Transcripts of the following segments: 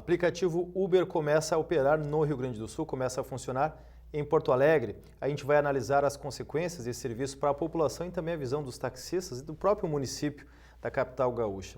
aplicativo Uber começa a operar no Rio Grande do Sul, começa a funcionar em Porto Alegre. A gente vai analisar as consequências desse serviço para a população e também a visão dos taxistas e do próprio município da capital gaúcha.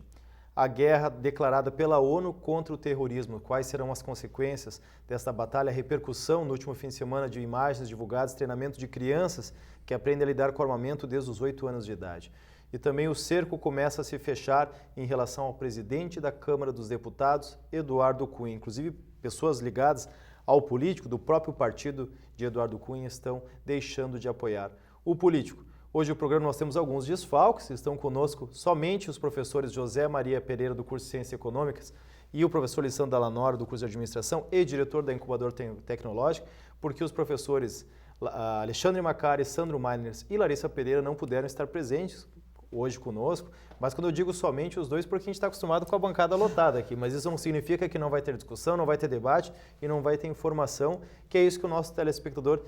A guerra declarada pela ONU contra o terrorismo. Quais serão as consequências desta batalha? A repercussão no último fim de semana de imagens divulgadas, treinamento de crianças que aprendem a lidar com armamento desde os 8 anos de idade. E também o cerco começa a se fechar em relação ao presidente da Câmara dos Deputados, Eduardo Cunha. Inclusive, pessoas ligadas ao político do próprio partido de Eduardo Cunha estão deixando de apoiar o político. Hoje no programa nós temos alguns desfalques, estão conosco somente os professores José Maria Pereira do curso de Ciências Econômicas e o professor Lissandro Dallanora do curso de Administração e diretor da Incubador Tecnológico, porque os professores Alexandre Macari, Sandro Meiners e Larissa Pereira não puderam estar presentes hoje conosco, mas quando eu digo somente os dois, porque a gente está acostumado com a bancada lotada aqui, mas isso não significa que não vai ter discussão, não vai ter debate e não vai ter informação, que é isso que o nosso telespectador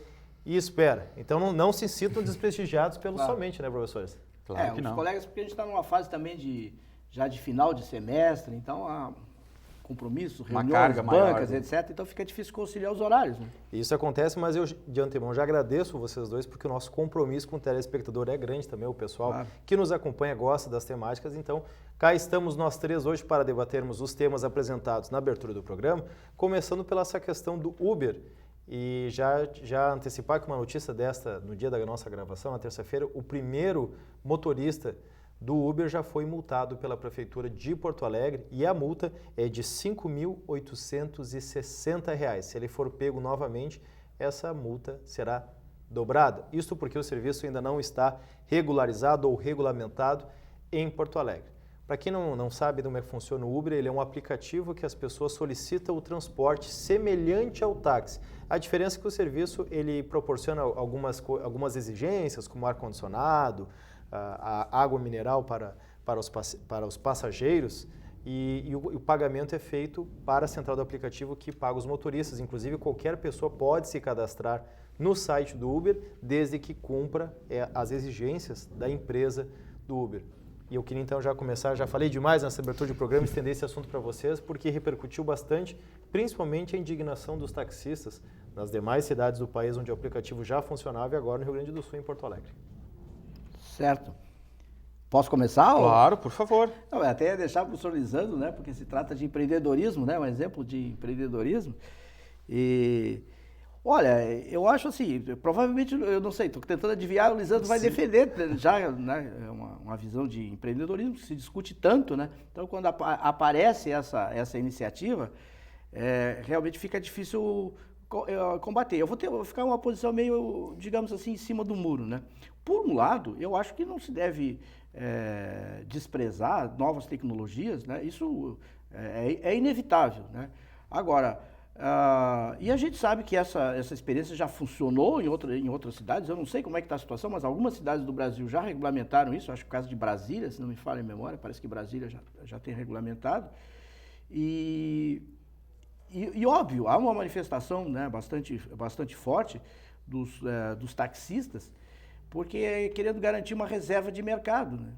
espera. Então não se sintam desprestigiados pelo somente, né, professores? Claro que não. Os colegas, porque a gente está numa fase também já de final de semestre, então há compromissos, reuniões, bancas, maior, etc. Então fica difícil conciliar os horários. Né? Isso acontece, mas eu de antemão já agradeço vocês dois, porque o nosso compromisso com o telespectador é grande também, o pessoal que nos acompanha gosta das temáticas, então cá estamos nós três hoje para debatermos os temas apresentados na abertura do programa, começando pela essa questão do Uber. E já antecipar que uma notícia desta, no dia da nossa gravação, na terça-feira, o primeiro motorista do Uber já foi multado pela Prefeitura de Porto Alegre e a multa é de R$ 5.860. Se ele for pego novamente, essa multa será dobrada. Isso porque o serviço ainda não está regularizado ou regulamentado em Porto Alegre. Para quem não sabe como é que funciona o Uber, ele é um aplicativo que as pessoas solicitam o transporte semelhante ao táxi. A diferença é que o serviço ele proporciona algumas exigências, como ar-condicionado, a água mineral para os passageiros e o pagamento é feito para a central do aplicativo que paga os motoristas. Inclusive, qualquer pessoa pode se cadastrar no site do Uber desde que cumpra as exigências da empresa do Uber. E eu queria então já começar, já falei demais nessa abertura de programa, estender esse assunto para vocês, porque repercutiu bastante, principalmente a indignação dos taxistas nas demais cidades do país onde o aplicativo já funcionava e agora no Rio Grande do Sul, em Porto Alegre. Certo. Posso começar? Claro, por favor. Não, até ia deixar para o professor Lisandro, né, porque se trata de empreendedorismo, né, um exemplo de empreendedorismo. E, olha, eu acho assim, provavelmente, eu não sei, estou tentando adivinhar, o Lisandro vai defender já, né, uma visão de empreendedorismo que se discute tanto, né? Então, quando aparece essa iniciativa, realmente fica difícil combater. Eu vou ficar uma posição meio, digamos assim, em cima do muro, né? Por um lado, eu acho que não se deve desprezar novas tecnologias, né? Isso é inevitável, né? Agora, e a gente sabe que essa experiência já funcionou em outras cidades, eu não sei como é que está a situação, mas algumas cidades do Brasil já regulamentaram isso, acho que o caso de Brasília, se não me falha a memória, parece que Brasília já tem regulamentado. E óbvio, há uma manifestação, né, bastante forte dos taxistas, porque querendo garantir uma reserva de mercado, né?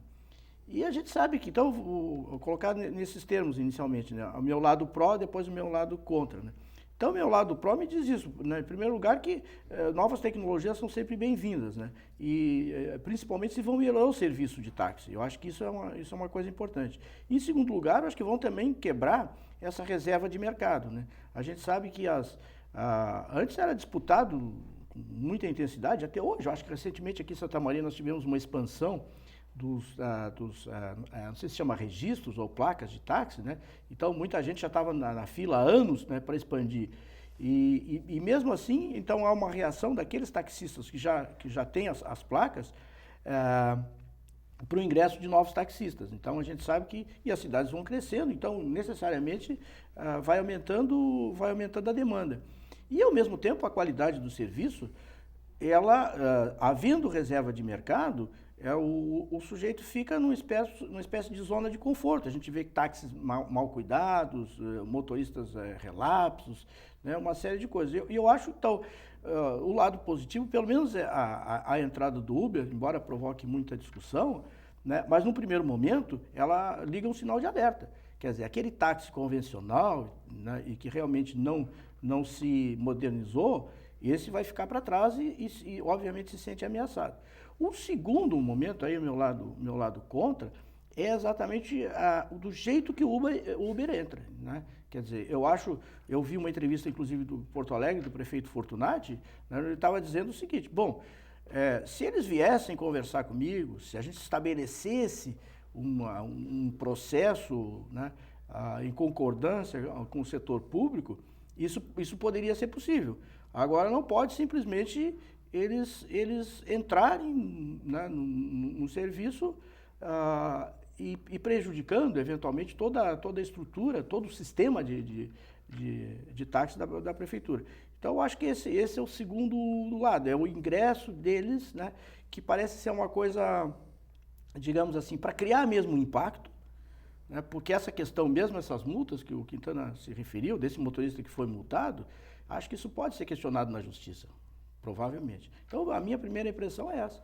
E a gente sabe que, então, vou colocar nesses termos inicialmente, né? O meu lado pró, depois o meu lado contra, né? Então, o meu lado pró me diz isso, né? Em primeiro lugar, que novas tecnologias são sempre bem-vindas, né? E principalmente se vão melhorar o serviço de táxi. Eu acho que isso é uma coisa importante. Em segundo lugar, eu acho que vão também quebrar essa reserva de mercado, né? A gente sabe que antes era disputado com muita intensidade, até hoje. Eu acho que recentemente aqui em Santa Maria nós tivemos uma expansão não sei se chama registros ou placas de táxi, né? Então muita gente já estava na fila há anos, né, para expandir. E mesmo assim, então há uma reação daqueles taxistas que já têm as placas para o ingresso de novos taxistas. Então a gente sabe que as cidades vão crescendo, então necessariamente vai aumentando a demanda. E ao mesmo tempo a qualidade do serviço, ela, havendo reserva de mercado, o sujeito fica numa espécie de zona de conforto. A gente vê táxis mal cuidados, motoristas relapsos, né, uma série de coisas. E eu acho, então, o lado positivo, pelo menos a entrada do Uber, embora provoque muita discussão, né, mas no primeiro momento ela liga um sinal de alerta. Quer dizer, aquele táxi convencional, né, e que realmente não se modernizou, esse vai ficar para trás e, obviamente, se sente ameaçado. O segundo momento, aí o meu lado contra, é exatamente do jeito que o Uber entra, né? Quer dizer, eu vi uma entrevista, inclusive, do Porto Alegre, do prefeito Fortunati, né, ele estava dizendo o seguinte, bom, se eles viessem conversar comigo, se a gente estabelecesse um processo, né, em concordância com o setor público, isso poderia ser possível. Agora não pode simplesmente eles entrarem, né, no serviço e prejudicando eventualmente toda a estrutura, todo o sistema de táxi da prefeitura. Então eu acho que esse é o segundo lado, é o ingresso deles, né, que parece ser uma coisa, digamos assim, para criar mesmo um impacto, né, porque essa questão, mesmo essas multas que o Quintana se referiu, desse motorista que foi multado, acho que isso pode ser questionado na justiça, provavelmente. Então a minha primeira impressão é essa.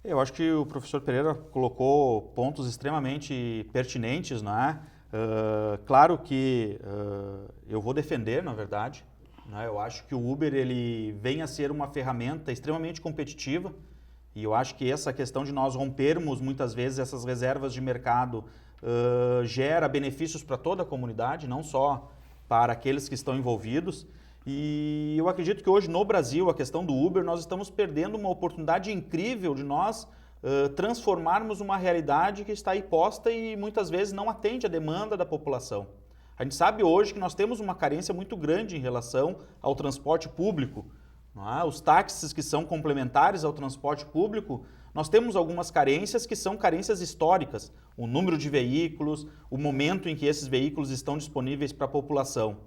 Eu acho que o professor Pereira colocou pontos extremamente pertinentes, não é? Claro que eu vou defender, na verdade, né? Eu acho que o Uber ele vem a ser uma ferramenta extremamente competitiva e eu acho que essa questão de nós rompermos muitas vezes essas reservas de mercado gera benefícios para toda a comunidade, não só para aqueles que estão envolvidos. E eu acredito que hoje no Brasil, a questão do Uber, nós estamos perdendo uma oportunidade incrível de nós transformarmos uma realidade que está aí posta e muitas vezes não atende a demanda da população. A gente sabe hoje que nós temos uma carência muito grande em relação ao transporte público. Não é? Os táxis que são complementares ao transporte público, nós temos algumas carências que são carências históricas. O número de veículos, o momento em que esses veículos estão disponíveis para a população.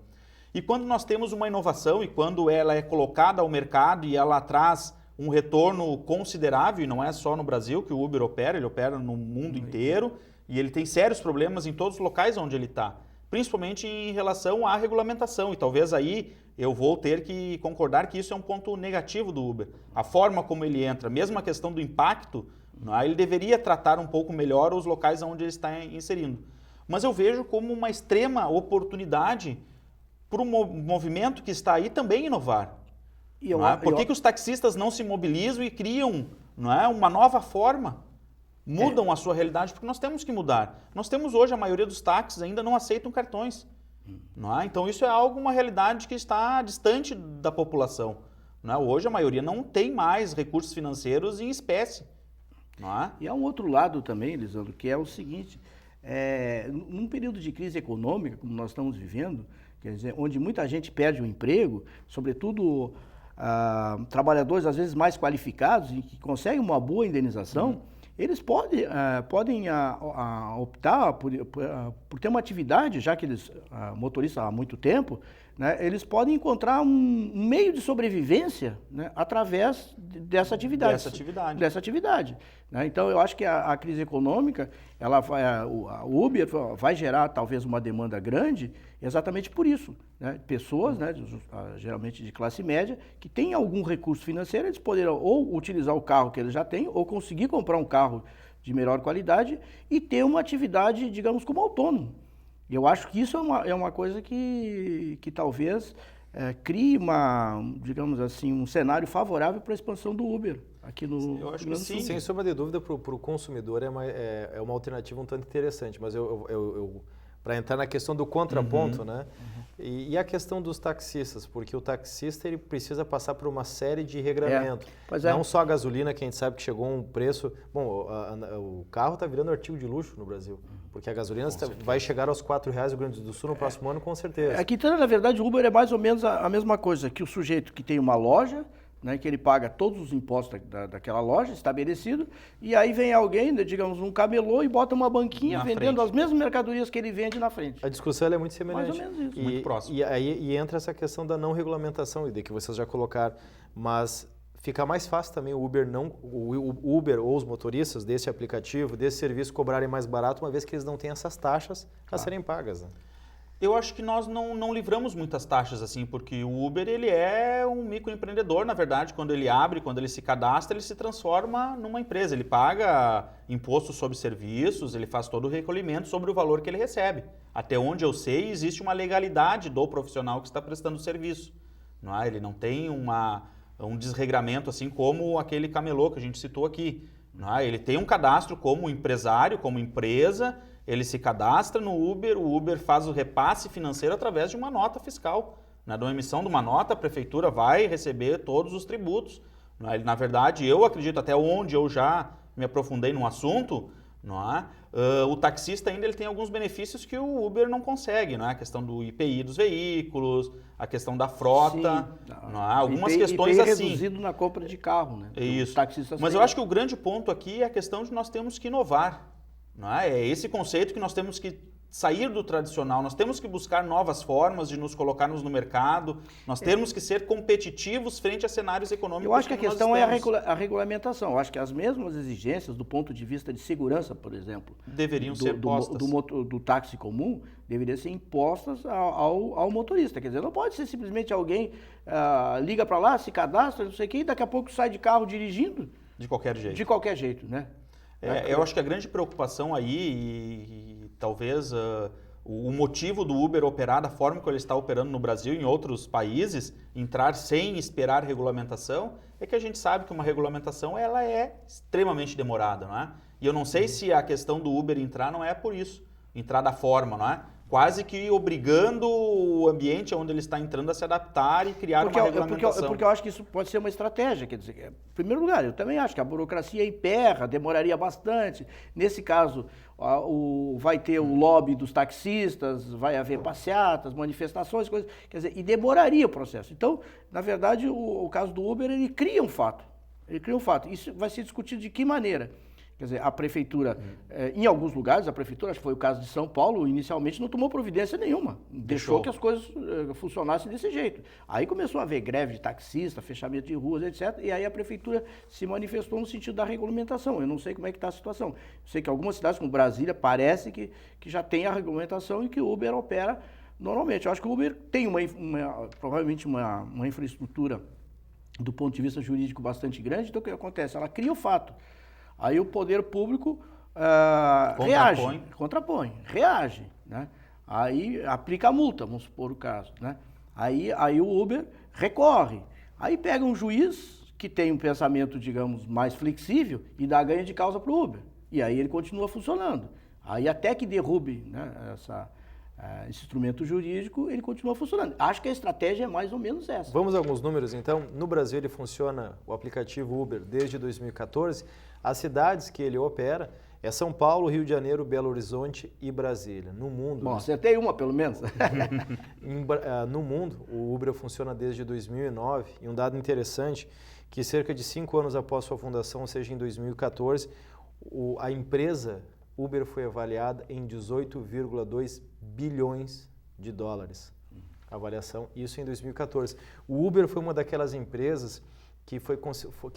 E quando nós temos uma inovação e quando ela é colocada ao mercado e ela traz um retorno considerável, e não é só no Brasil que o Uber opera, ele opera no mundo inteiro e ele tem sérios problemas em todos os locais onde ele está, principalmente em relação à regulamentação. E talvez aí eu vou ter que concordar que isso é um ponto negativo do Uber. A forma como ele entra, mesmo a questão do impacto, ele deveria tratar um pouco melhor os locais onde ele está inserindo. Mas eu vejo como uma extrema oportunidade para o movimento que está aí também inovar. Por que os taxistas não se mobilizam e criam uma nova forma? Mudam a sua realidade, porque nós temos que mudar. Nós temos hoje, a maioria dos táxis ainda não aceitam cartões. Então isso é uma realidade que está distante da população. Hoje a maioria não tem mais recursos financeiros em espécie. E há um outro lado também, Lisandro, que é o seguinte, num período de crise econômica, como nós estamos vivendo, quer dizer, onde muita gente perde o emprego, sobretudo trabalhadores às vezes mais qualificados e que conseguem uma boa indenização, eles podem optar por ter uma atividade, já que eles, motoristas há muito tempo, né, eles podem encontrar um meio de sobrevivência, né, através dessa atividade. Né? Então, eu acho que a crise econômica, o Uber vai gerar talvez uma demanda grande exatamente por isso. Né? Pessoas, né, geralmente de classe média, que têm algum recurso financeiro, eles poderão ou utilizar o carro que eles já têm, ou conseguir comprar um carro de melhor qualidade e ter uma atividade, digamos, como autônomo. Eu acho que isso é uma coisa que talvez crie digamos assim, um cenário favorável para a expansão do Uber aqui no Eu acho que sim, sem sombra de dúvida, para o consumidor é uma alternativa um tanto interessante, mas para entrar na questão do contraponto, né? E a questão dos taxistas, porque o taxista ele precisa passar por uma série de regramentos. Não só a gasolina, que a gente sabe que chegou a um preço... Bom, o carro está virando artigo de luxo no Brasil, porque a gasolina vai chegar aos R$4 no Rio Grande do Sul no próximo ano, com certeza. Aqui, na verdade, o Uber é mais ou menos a mesma coisa que o sujeito que tem uma loja, né, que ele paga todos os impostos daquela loja, estabelecido, e aí vem alguém, digamos, um camelô e bota uma banquinha vendendo as mesmas mercadorias que ele vende na frente. A discussão é muito semelhante. Mais ou menos isso. Muito próximo. E entra essa questão da não regulamentação, de que vocês já colocaram, mas fica mais fácil também o Uber ou os motoristas desse aplicativo, desse serviço, cobrarem mais barato, uma vez que eles não têm essas taxas a serem pagas. Né? Eu acho que nós não livramos muitas taxas assim, porque o Uber ele é um microempreendedor, na verdade, quando ele abre, quando ele se cadastra, ele se transforma numa empresa. Ele paga imposto sobre serviços, ele faz todo o recolhimento sobre o valor que ele recebe. Até onde eu sei, existe uma legalidade do profissional que está prestando o serviço. Não é? Ele não tem um desregramento assim como aquele camelô que a gente citou aqui. Não é? Ele tem um cadastro como empresário, como empresa. Ele se cadastra no Uber, o Uber faz o repasse financeiro através de uma nota fiscal. Na emissão de uma nota, a prefeitura vai receber todos os tributos. Na verdade, eu acredito, até onde eu já me aprofundei no assunto, o taxista ainda ele tem alguns benefícios que o Uber não consegue. A questão do IPI dos veículos, a questão da frota, algumas IPI, questões IPI assim. reduzido na compra de carro. Né? Isso. Mas eu acho que o grande ponto aqui é a questão de nós temos que inovar. É esse conceito que nós temos que sair do tradicional, nós temos que buscar novas formas de nos colocarmos no mercado, nós temos que ser competitivos frente a cenários econômicos. Eu acho que a questão é a regulamentação. Eu acho que as mesmas exigências do ponto de vista de segurança, por exemplo, deveriam ser postas. Do táxi comum, deveriam ser impostas ao motorista. Quer dizer, não pode ser simplesmente alguém liga para lá, se cadastra, não sei o quê, e daqui a pouco sai de carro dirigindo. De qualquer jeito. De qualquer jeito, né? Eu acho que a grande preocupação aí, e talvez o motivo do Uber operar da forma que ele está operando no Brasil e em outros países, entrar sem esperar regulamentação, é que a gente sabe que uma regulamentação ela é extremamente demorada, não é? E eu não sei se a questão do Uber entrar não é por isso, entrar da forma, não é? Quase que obrigando o ambiente onde ele está entrando a se adaptar e criar uma regulamentação. Porque eu acho que isso pode ser uma estratégia. Quer dizer, em primeiro lugar, eu também acho que a burocracia emperra, demoraria bastante. Nesse caso, vai ter o lobby dos taxistas, vai haver passeatas, manifestações, coisas, quer dizer, e demoraria o processo. Então, na verdade, o caso do Uber, ele cria um fato. Isso vai ser discutido de que maneira? Quer dizer, a prefeitura, em alguns lugares, a prefeitura, acho que foi o caso de São Paulo, inicialmente não tomou providência nenhuma. Deixou que as coisas funcionassem desse jeito. Aí começou a haver greve de taxista, fechamento de ruas, etc. E aí a prefeitura se manifestou no sentido da regulamentação. Eu não sei como é que está a situação. Eu sei que algumas cidades, como Brasília, parece que já tem a regulamentação e que o Uber opera normalmente. Eu acho que o Uber tem provavelmente uma infraestrutura do ponto de vista jurídico bastante grande. Então o que acontece? Ela cria o fato. Aí o poder público reage, né? Aí aplica a multa, vamos supor o caso, né? Aí o Uber recorre, aí pega um juiz que tem um pensamento, digamos, mais flexível e dá ganho de causa para o Uber, e aí ele continua funcionando. Aí até que derrube, né, esse instrumento jurídico, ele continua funcionando. Acho que a estratégia é mais ou menos essa. Vamos a alguns números, então. No Brasil, ele funciona, o aplicativo Uber, desde 2014. As cidades que ele opera é São Paulo, Rio de Janeiro, Belo Horizonte e Brasília. No mundo... Bom, acertei uma, pelo menos. No mundo, o Uber funciona desde 2009. E um dado interessante, que cerca de 5 anos após sua fundação, ou seja, em 2014, a empresa Uber foi avaliada em 18,2 bilhões de dólares. Avaliação, isso em 2014. O Uber foi uma daquelas empresas que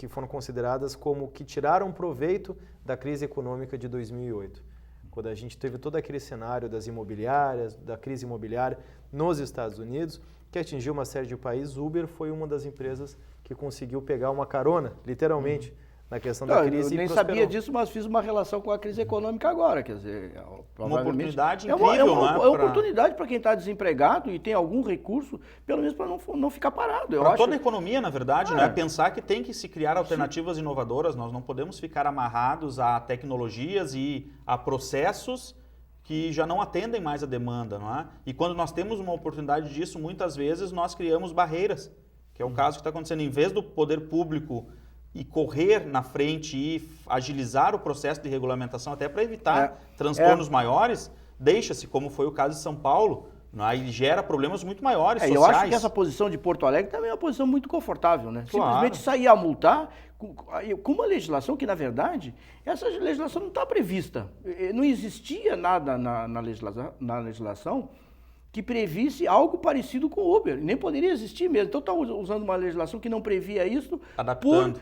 foram consideradas como que tiraram proveito da crise econômica de 2008. Quando a gente teve todo aquele cenário das imobiliárias, da crise imobiliária nos Estados Unidos, que atingiu uma série de países, o Uber foi uma das empresas que conseguiu pegar uma carona, literalmente, na questão da crise. Eu nem sabia disso, mas fiz uma relação com a crise econômica agora, quer dizer, uma oportunidade incrível, é uma oportunidade para quem está desempregado e tem algum recurso, pelo menos para não ficar parado. Para toda a economia, na verdade, né? Pensar que tem que se criar alternativas inovadoras, nós não podemos ficar amarrados a tecnologias e a processos que já não atendem mais a demanda, não é? E quando nós temos uma oportunidade disso, muitas vezes nós criamos barreiras, que é o caso que está acontecendo. Em vez do poder público e correr na frente e agilizar o processo de regulamentação até para evitar transtornos maiores, deixa-se, como foi o caso de São Paulo, e gera problemas muito maiores sociais. Eu acho que essa posição de Porto Alegre também é uma posição muito confortável, né? Claro. Simplesmente sair a multar com uma legislação que, na verdade, essa legislação não está prevista. Não existia nada na legislação que previsse algo parecido com o Uber. Nem poderia existir mesmo. Então, está usando uma legislação que não previa isso, adaptando,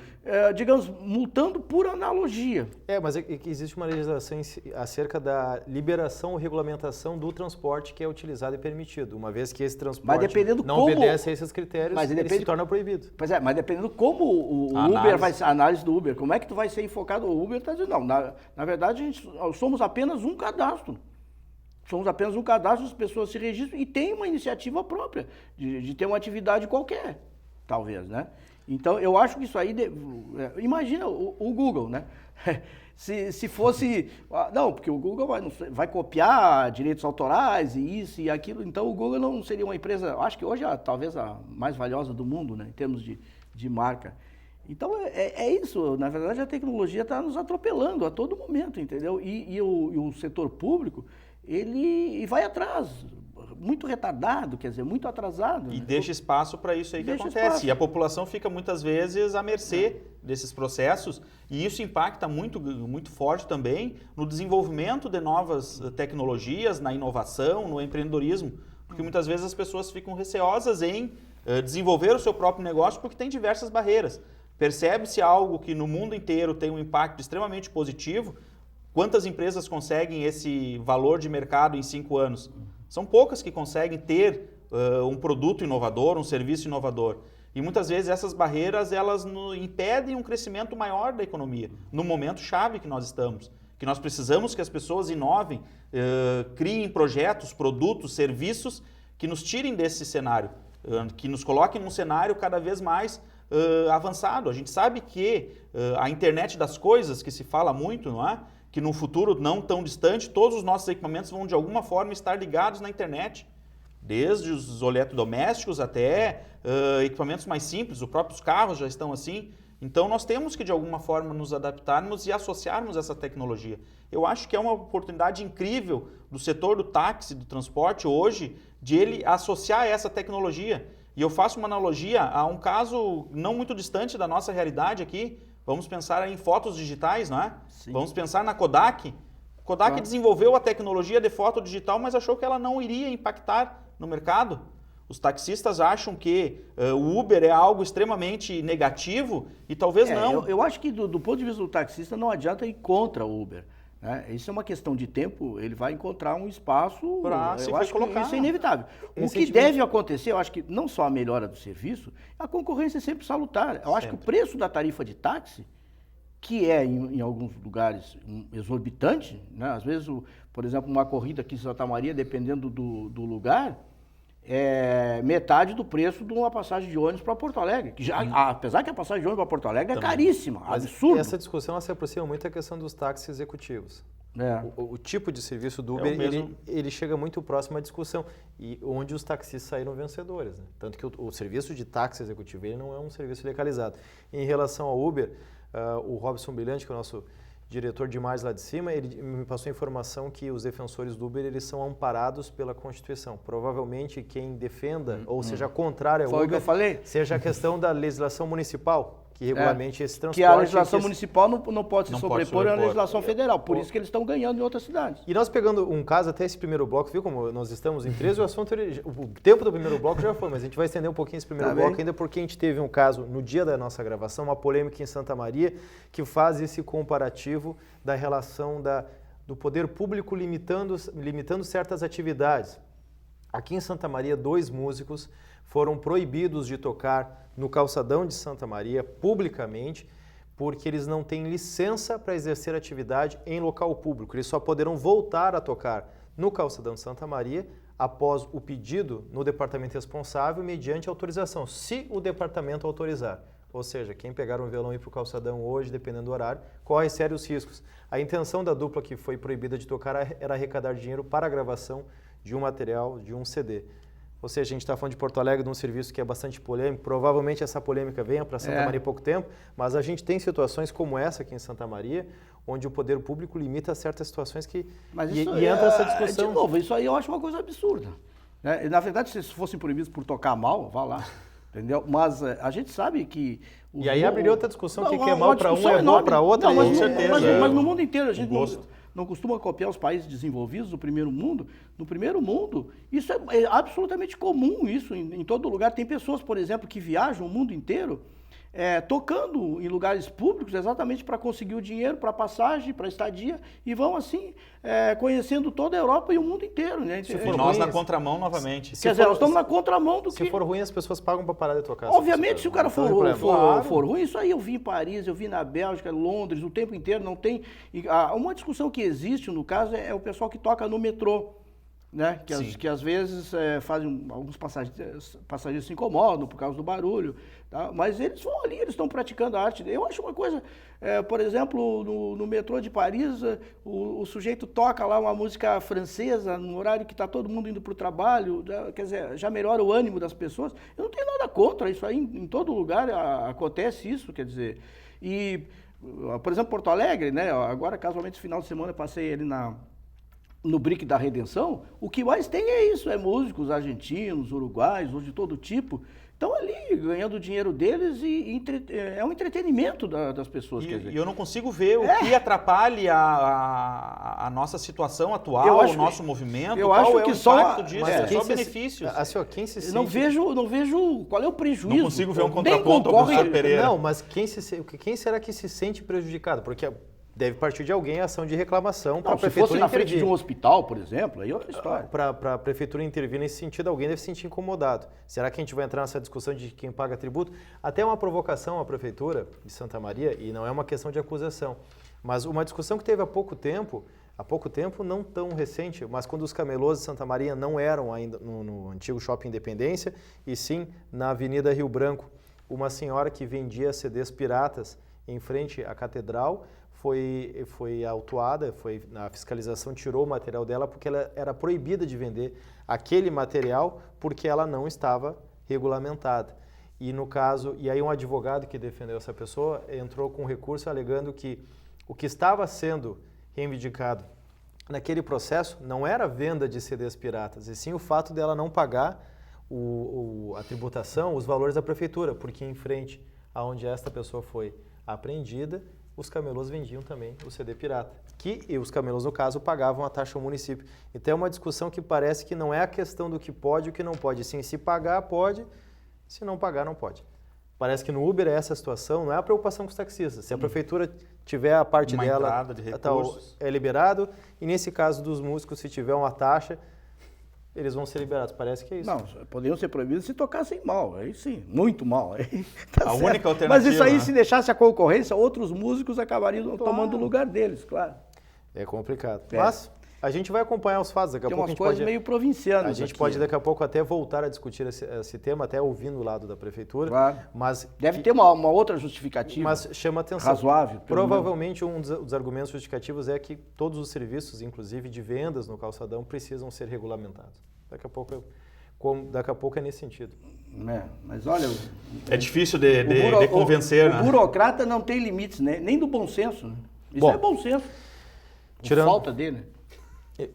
digamos, multando por analogia. Mas existe uma legislação acerca da liberação ou regulamentação do transporte que é utilizado e permitido. Uma vez que esse transporte não obedece a esses critérios, ele se torna proibido. Pois é, mas dependendo como o Uber vai ser, a análise do Uber, como é que tu vai ser enfocado? O Uber está dizendo, não, na verdade, somos apenas um cadastro. Somos apenas um cadastro, as pessoas se registram e tem uma iniciativa própria de ter uma atividade qualquer, talvez, né? Então, eu acho que isso aí... imagina o Google, né? Se fosse... Não, porque o Google vai copiar direitos autorais e isso e aquilo, então o Google não seria uma empresa... Acho que hoje talvez a mais valiosa do mundo, né? Em termos de marca. Então, é isso. Na verdade, a tecnologia está nos atropelando a todo momento, entendeu? E o setor público... ele vai atrás, muito retardado, quer dizer, muito atrasado. E deixa espaço para isso aí que acontece. E a população fica muitas vezes à mercê desses processos e isso impacta muito, muito forte também no desenvolvimento de novas tecnologias, na inovação, no empreendedorismo. Porque muitas vezes as pessoas ficam receosas em desenvolver o seu próprio negócio porque tem diversas barreiras. Percebe-se algo que no mundo inteiro tem um impacto extremamente positivo. Quantas empresas conseguem esse valor de mercado em 5 anos? São poucas que conseguem ter um produto inovador, um serviço inovador. E muitas vezes essas barreiras elas impedem um crescimento maior da economia, no momento chave que nós estamos. Que nós precisamos que as pessoas inovem, criem projetos, produtos, serviços que nos tirem desse cenário, que nos coloquem num cenário cada vez mais avançado. A gente sabe que a internet das coisas, que se fala muito, não é? Que no futuro não tão distante, todos os nossos equipamentos vão de alguma forma estar ligados na internet. Desde os eletrodomésticos até equipamentos mais simples, os próprios carros já estão assim. Então nós temos que de alguma forma nos adaptarmos e associarmos essa tecnologia. Eu acho que é uma oportunidade incrível do setor do táxi, do transporte hoje, de ele associar essa tecnologia. E eu faço uma analogia a um caso não muito distante da nossa realidade aqui. Vamos pensar em fotos digitais, não é? Sim. Vamos pensar na Kodak. Kodak desenvolveu a tecnologia de foto digital, mas achou que ela não iria impactar no mercado. Os taxistas acham que o Uber é algo extremamente negativo e talvez não. Eu acho que do ponto de vista do taxista não adianta ir contra o Uber. Né? Isso é uma questão de tempo, ele vai encontrar um espaço para se colocar. Isso é inevitável. O que deve acontecer, eu acho que não só a melhora do serviço, a concorrência é sempre salutar. Eu acho que o preço da tarifa de táxi, que é em alguns lugares exorbitante, né? Às vezes, por exemplo, uma corrida aqui em Santa Maria, dependendo do lugar, é metade do preço de uma passagem de ônibus para Porto Alegre. Que já, apesar que a passagem de ônibus para Porto Alegre é caríssima, absurdo. Essa discussão se aproxima muito da questão dos táxis executivos. O tipo de serviço do Uber, ele chega muito próximo à discussão, e onde os taxistas saíram vencedores. Né? Tanto que o serviço de táxi executivo ele não é um serviço legalizado. Em relação ao Uber, o Robson Brilhante, que é o nosso diretor de mais lá de cima, ele me passou a informação que os defensores do Uber eles são amparados pela Constituição. Provavelmente quem defenda, ou seja, contrário ao Uber, que eu falei? Seja a questão da legislação municipal, que regulamente esse transporte... Que a legislação municipal não pode se sobrepor à legislação federal, por isso que eles estão ganhando em outras cidades. E nós pegando um caso, até esse primeiro bloco, viu como nós estamos em 13, o tempo do primeiro bloco já foi, mas a gente vai estender um pouquinho esse primeiro bloco ainda, porque a gente teve um caso, no dia da nossa gravação, uma polêmica em Santa Maria, que faz esse comparativo da relação do poder público limitando certas atividades. Aqui em Santa Maria, 2 músicos foram proibidos de tocar no calçadão de Santa Maria publicamente, porque eles não têm licença para exercer atividade em local público. Eles só poderão voltar a tocar no calçadão de Santa Maria após o pedido no departamento responsável, mediante autorização, se o departamento autorizar. Ou seja, quem pegar um violão e ir para o calçadão hoje, dependendo do horário, corre sérios riscos. A intenção da dupla que foi proibida de tocar era arrecadar dinheiro para a gravação de um material, de um CD. Ou seja, a gente está falando de Porto Alegre, de um serviço que é bastante polêmico. Provavelmente essa polêmica venha para Santa Maria há pouco tempo, mas a gente tem situações como essa aqui em Santa Maria, onde o poder público limita certas situações que... E entra essa discussão. De novo, isso aí eu acho uma coisa absurda. Né? Na verdade, se fossem proibidos por tocar mal, vá lá. Entendeu? Mas a gente sabe que... E aí abriria outra discussão, que é mal para um é bom para outro. Mas no mundo inteiro, a gente não costuma copiar os países desenvolvidos do primeiro mundo. No primeiro mundo, isso é absolutamente comum, isso em todo lugar. Tem pessoas, por exemplo, que viajam o mundo inteiro, tocando em lugares públicos exatamente para conseguir o dinheiro, para passagem, para estadia, e vão assim conhecendo toda a Europa e o mundo inteiro. Né? E nós na contramão novamente. Quer dizer, nós estamos na contramão do que... Se for ruim, as pessoas pagam para parar de tocar. Obviamente, se o cara for ruim, isso aí eu vi em Paris, eu vi na Bélgica, Londres, o tempo inteiro, não tem... Uma discussão que existe, no caso, é o pessoal que toca no metrô. Né? Que às vezes fazem alguns passageiros se incomodam por causa do barulho, tá? Mas eles vão ali, eles estão praticando a arte. Eu acho uma coisa, por exemplo, no metrô de Paris, o sujeito toca lá uma música francesa no horário que está todo mundo indo para o trabalho, quer dizer, já melhora o ânimo das pessoas. Eu não tenho nada contra isso aí, em todo lugar acontece isso, quer dizer. E, por exemplo, Porto Alegre, né? Agora casualmente esse final de semana eu passei ali no Brick da Redenção, o que mais tem é isso, músicos argentinos, uruguaios, ou de todo tipo, estão ali ganhando o dinheiro deles e é um entretenimento das pessoas. E eu não consigo ver o que atrapalhe a nossa situação atual, o nosso movimento, eu acho que o impacto disso, só benefícios. Quem se sente... Não vejo qual é o prejuízo. Não consigo ver um contraponto ao professor Pereira. Não, mas quem será que se sente prejudicado? Porque deve partir de alguém a ação de reclamação para a prefeitura intervir. Se fosse na frente de um hospital, por exemplo, aí é outra história. Para a prefeitura intervir nesse sentido, alguém deve se sentir incomodado. Será que a gente vai entrar nessa discussão de quem paga tributo? Até uma provocação à prefeitura de Santa Maria, e não é uma questão de acusação, mas uma discussão que teve há pouco tempo, não tão recente, mas quando os camelôs de Santa Maria não eram ainda no antigo Shopping Independência, e sim na Avenida Rio Branco, uma senhora que vendia CDs piratas em frente à catedral, foi autuada, a fiscalização tirou o material dela porque ela era proibida de vender aquele material porque ela não estava regulamentada. E no caso, e aí um advogado que defendeu essa pessoa entrou com recurso alegando que o que estava sendo reivindicado naquele processo não era a venda de CDs piratas, e sim o fato dela não pagar a tributação, os valores da prefeitura, porque em frente aonde esta pessoa foi apreendida, os camelôs vendiam também o CD pirata, e os camelôs, no caso, pagavam a taxa ao município. Então é uma discussão que parece que não é a questão do que pode e o que não pode, sim, se pagar pode, se não pagar não pode. Parece que no Uber é essa a situação, não é a preocupação com os taxistas. Se a prefeitura tiver a parte dela, de recursos, é liberado, e nesse caso dos músicos, se tiver uma taxa, eles vão ser liberados. Parece que é isso. Não, poderiam ser proibidos se tocassem mal, aí sim, muito mal. Aí tá a certo. Única alternativa. Mas isso aí, se deixasse a concorrência, outros músicos acabariam tomando o lugar deles, claro. É complicado. Mas a gente vai acompanhar os fatos. Daqui a Tem pouco umas coisas meio provincianas. A gente pode daqui a pouco até voltar a discutir esse tema, até ouvindo o lado da prefeitura. Claro. Mas deve ter uma outra justificativa. Mas chama atenção. Razoável. Provavelmente um dos argumentos justificativos é que todos os serviços, inclusive de vendas no calçadão, precisam ser regulamentados. Daqui a pouco é nesse sentido. Mas olha... É difícil de convencer, né? O burocrata não tem limites, né? Nem do bom senso. Né? Isso é bom senso. Falta dele.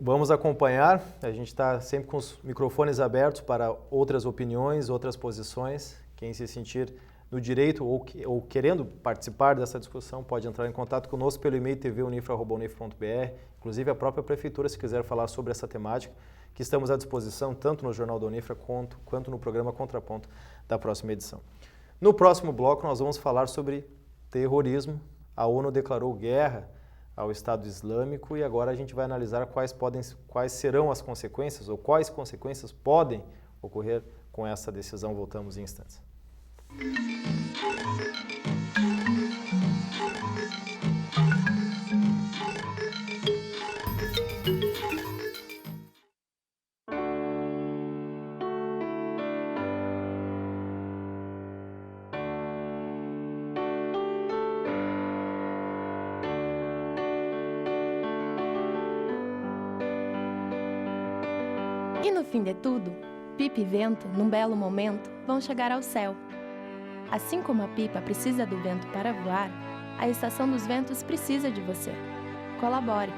Vamos acompanhar. A gente está sempre com os microfones abertos para outras opiniões, outras posições. Quem se sentir no direito ou querendo participar dessa discussão pode entrar em contato conosco pelo e-mail tvunifra@unifra.br. Inclusive a própria prefeitura, se quiser falar sobre essa temática, que estamos à disposição tanto no Jornal da Unifra quanto no programa Contraponto da próxima edição. No próximo bloco nós vamos falar sobre terrorismo. A ONU declarou guerra ao Estado Islâmico e agora a gente vai analisar quais serão as consequências ou quais consequências podem ocorrer com essa decisão. Voltamos em instantes. E no fim de tudo, pipa e vento, num belo momento, vão chegar ao céu. Assim como a pipa precisa do vento para voar, a Estação dos Ventos precisa de você. Colabore!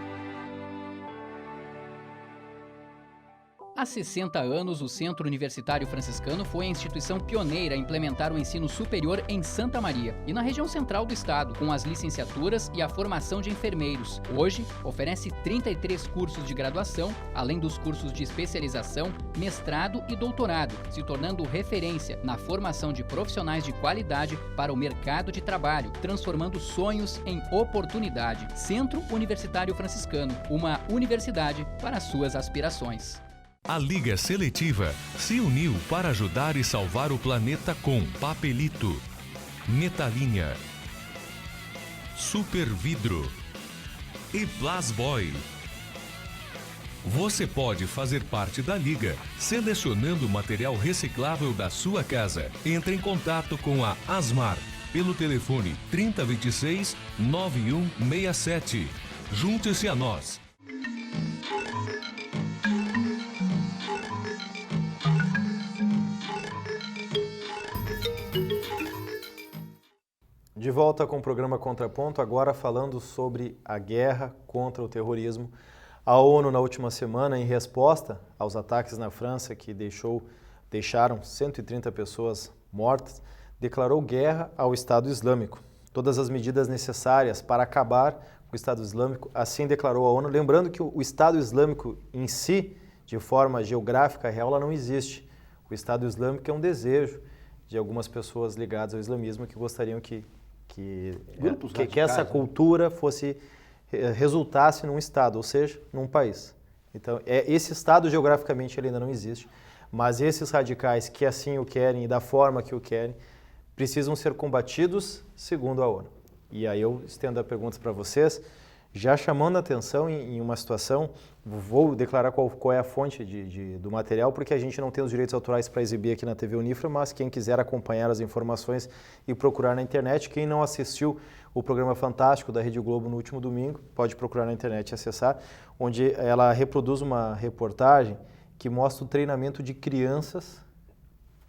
Há 60 anos, o Centro Universitário Franciscano foi a instituição pioneira a implementar o ensino superior em Santa Maria e na região central do estado, com as licenciaturas e a formação de enfermeiros. Hoje, oferece 33 cursos de graduação, além dos cursos de especialização, mestrado e doutorado, se tornando referência na formação de profissionais de qualidade para o mercado de trabalho, transformando sonhos em oportunidade. Centro Universitário Franciscano, uma universidade para suas aspirações. A Liga Seletiva se uniu para ajudar e salvar o planeta com Papelito, Metalinha, Super Vidro e Plasboy. Você pode fazer parte da Liga selecionando o material reciclável da sua casa. Entre em contato com a Asmar pelo telefone 3026 9167. Junte-se a nós. De volta com o programa Contraponto, agora falando sobre a guerra contra o terrorismo. A ONU, na última semana, em resposta aos ataques na França, que deixaram 130 pessoas mortas, declarou guerra ao Estado Islâmico. Todas as medidas necessárias para acabar com o Estado Islâmico, assim declarou a ONU. Lembrando que o Estado Islâmico em si, de forma geográfica real, ela não existe. O Estado Islâmico é um desejo de algumas pessoas ligadas ao islamismo que gostariam que essa cultura resultasse num Estado, ou seja, num país. Então, esse Estado geograficamente ele ainda não existe, mas esses radicais que assim o querem e da forma que o querem, precisam ser combatidos segundo a ONU. E aí eu estendo a pergunta para vocês, já chamando a atenção em uma situação, vou declarar qual é a fonte do material, porque a gente não tem os direitos autorais para exibir aqui na TV Unifra, mas quem quiser acompanhar as informações e procurar na internet, quem não assistiu o programa Fantástico da Rede Globo no último domingo, pode procurar na internet e acessar, onde ela reproduz uma reportagem que mostra o treinamento de crianças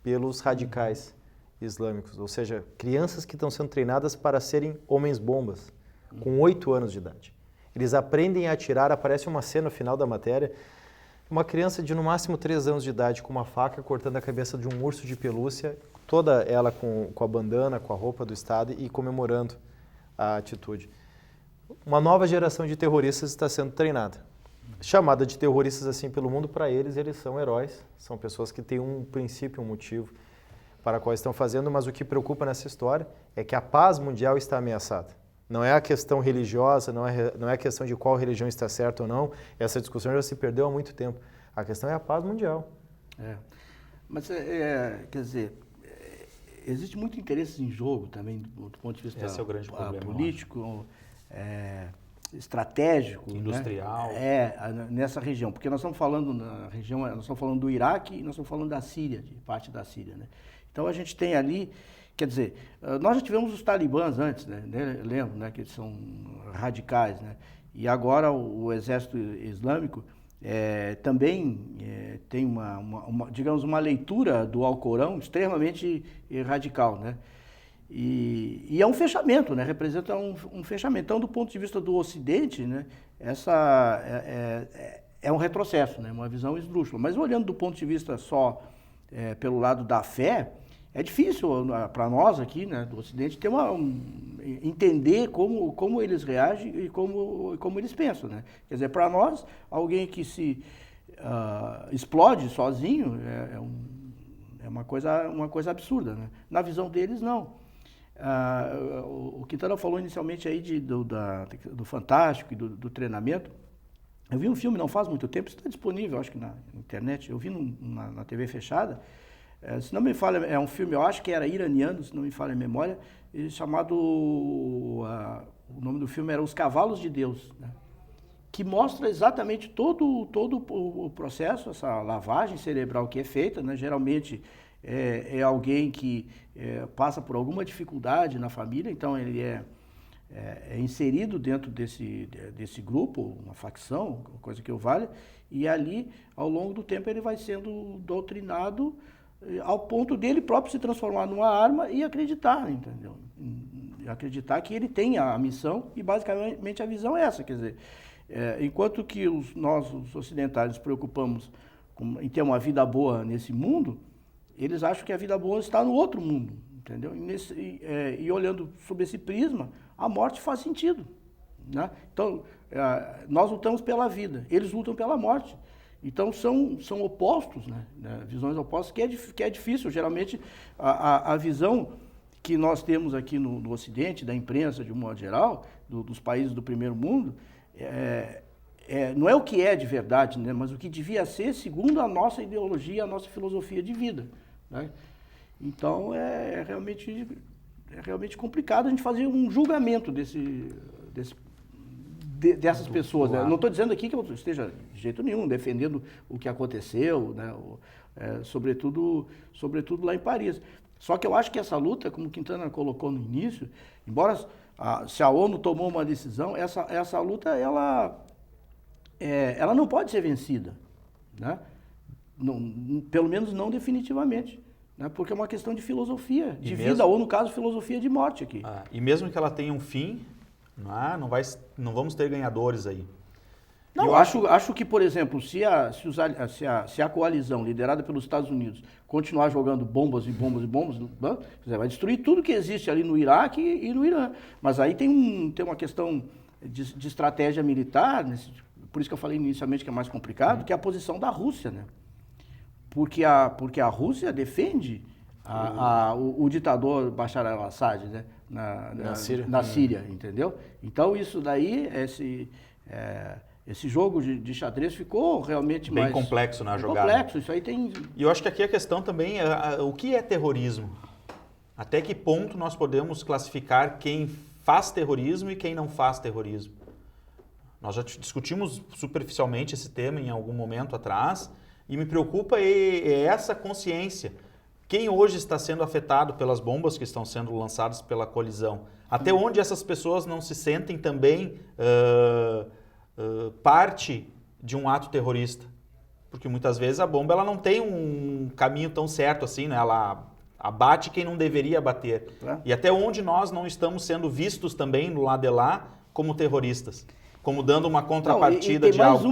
pelos radicais islâmicos, ou seja, crianças que estão sendo treinadas para serem homens-bombas, com 8 anos de idade. Eles aprendem a atirar, aparece uma cena no final da matéria, uma criança de no máximo 3 anos de idade com uma faca cortando a cabeça de um urso de pelúcia, toda ela com a bandana, com a roupa do Estado e comemorando a atitude. Uma nova geração de terroristas está sendo treinada. Chamada de terroristas assim pelo mundo, para eles são heróis, são pessoas que têm um princípio, um motivo para qual estão fazendo, mas o que preocupa nessa história é que a paz mundial está ameaçada. Não é a questão religiosa, não é a questão de qual religião está certa ou não. Essa discussão já se perdeu há muito tempo. A questão é a paz mundial. Mas, quer dizer, existe muito interesse em jogo também, do ponto de vista Esse é o grande problema, político, estratégico, industrial, né? Nessa região. Porque nós estamos falando nós estamos falando do Iraque e nós estamos falando da Síria, de parte da Síria, né? Então a gente tem ali. Quer dizer, nós já tivemos os talibãs antes, né? Lembro, né? Que eles são radicais, né? E agora o exército islâmico também tem digamos, uma leitura do Alcorão extremamente radical, né? E é um fechamento, né? Representa um fechamento. Então, do ponto de vista do Ocidente, né? Essa é um retrocesso, né? Uma visão esdrúxula. Mas olhando do ponto de vista só pelo lado da fé, é difícil para nós aqui, né, do Ocidente, entender como eles reagem e como eles pensam, né? Quer dizer, para nós, alguém que se explode sozinho é uma coisa absurda, né? Na visão deles, não. O Quintana falou inicialmente aí do Fantástico e do treinamento. Eu vi um filme não faz muito tempo, está disponível, acho que na internet, eu vi na TV fechada. Se não me falha, é um filme, eu acho que era iraniano, se não me falha a memória, chamado, o nome do filme era Os Cavalos de Deus, né? Que mostra exatamente todo o processo, essa lavagem cerebral que é feita, né? Geralmente é alguém que passa por alguma dificuldade na família, então ele é inserido dentro desse grupo, uma facção, coisa que eu valha, e ali, ao longo do tempo, ele vai sendo doutrinado ao ponto dele próprio se transformar numa arma e acreditar, entendeu? Acreditar que ele tem a missão e basicamente a visão é essa, quer dizer, enquanto que nós, os ocidentais, nos preocupamos em ter uma vida boa nesse mundo, eles acham que a vida boa está no outro mundo, entendeu? E olhando sob esse prisma, a morte faz sentido, né? Então, nós lutamos pela vida, eles lutam pela morte. Então, são opostos, né? Visões opostas, que é difícil. Geralmente, a visão que nós temos aqui no Ocidente, da imprensa de um modo geral, dos países do primeiro mundo, não é o que é de verdade, né? Mas o que devia ser segundo a nossa ideologia, a nossa filosofia de vida, né? Então, é realmente complicado a gente fazer um julgamento dessas pessoas, né? Eu não estou dizendo aqui que eu esteja de jeito nenhum defendendo o que aconteceu, né? Sobretudo lá em Paris. Só que eu acho que essa luta, como o Quintana colocou no início, embora se a ONU tomou uma decisão, essa luta ela não pode ser vencida, né? Pelo menos não definitivamente, né? Porque é uma questão de filosofia, de vida, ou no caso, filosofia de morte aqui. E mesmo que ela tenha um fim, não vamos ter ganhadores aí. Não, eu acho que, por exemplo, se a coalizão liderada pelos Estados Unidos continuar jogando bombas, vai destruir tudo que existe ali no Iraque e no Irã. Mas aí tem uma questão de estratégia militar, por isso que eu falei inicialmente que é mais complicado, que é a posição da Rússia, né? Porque a Rússia defende o ditador Bashar al-Assad, né? Na Síria, entendeu? Então isso daí, esse jogo de xadrez ficou realmente bem complexo na jogada. Complexo, isso aí tem... E eu acho que aqui a questão também é o que é terrorismo? Até que ponto nós podemos classificar quem faz terrorismo e quem não faz terrorismo? Nós já discutimos superficialmente esse tema em algum momento atrás e me preocupa essa consciência. Quem hoje está sendo afetado pelas bombas que estão sendo lançadas pela coalizão? Até onde essas pessoas não se sentem também parte de um ato terrorista? Porque muitas vezes a bomba ela não tem um caminho tão certo assim, né? Ela abate quem não deveria abater. E até onde nós não estamos sendo vistos também no lado de lá como terroristas? Como dando uma contrapartida de algo.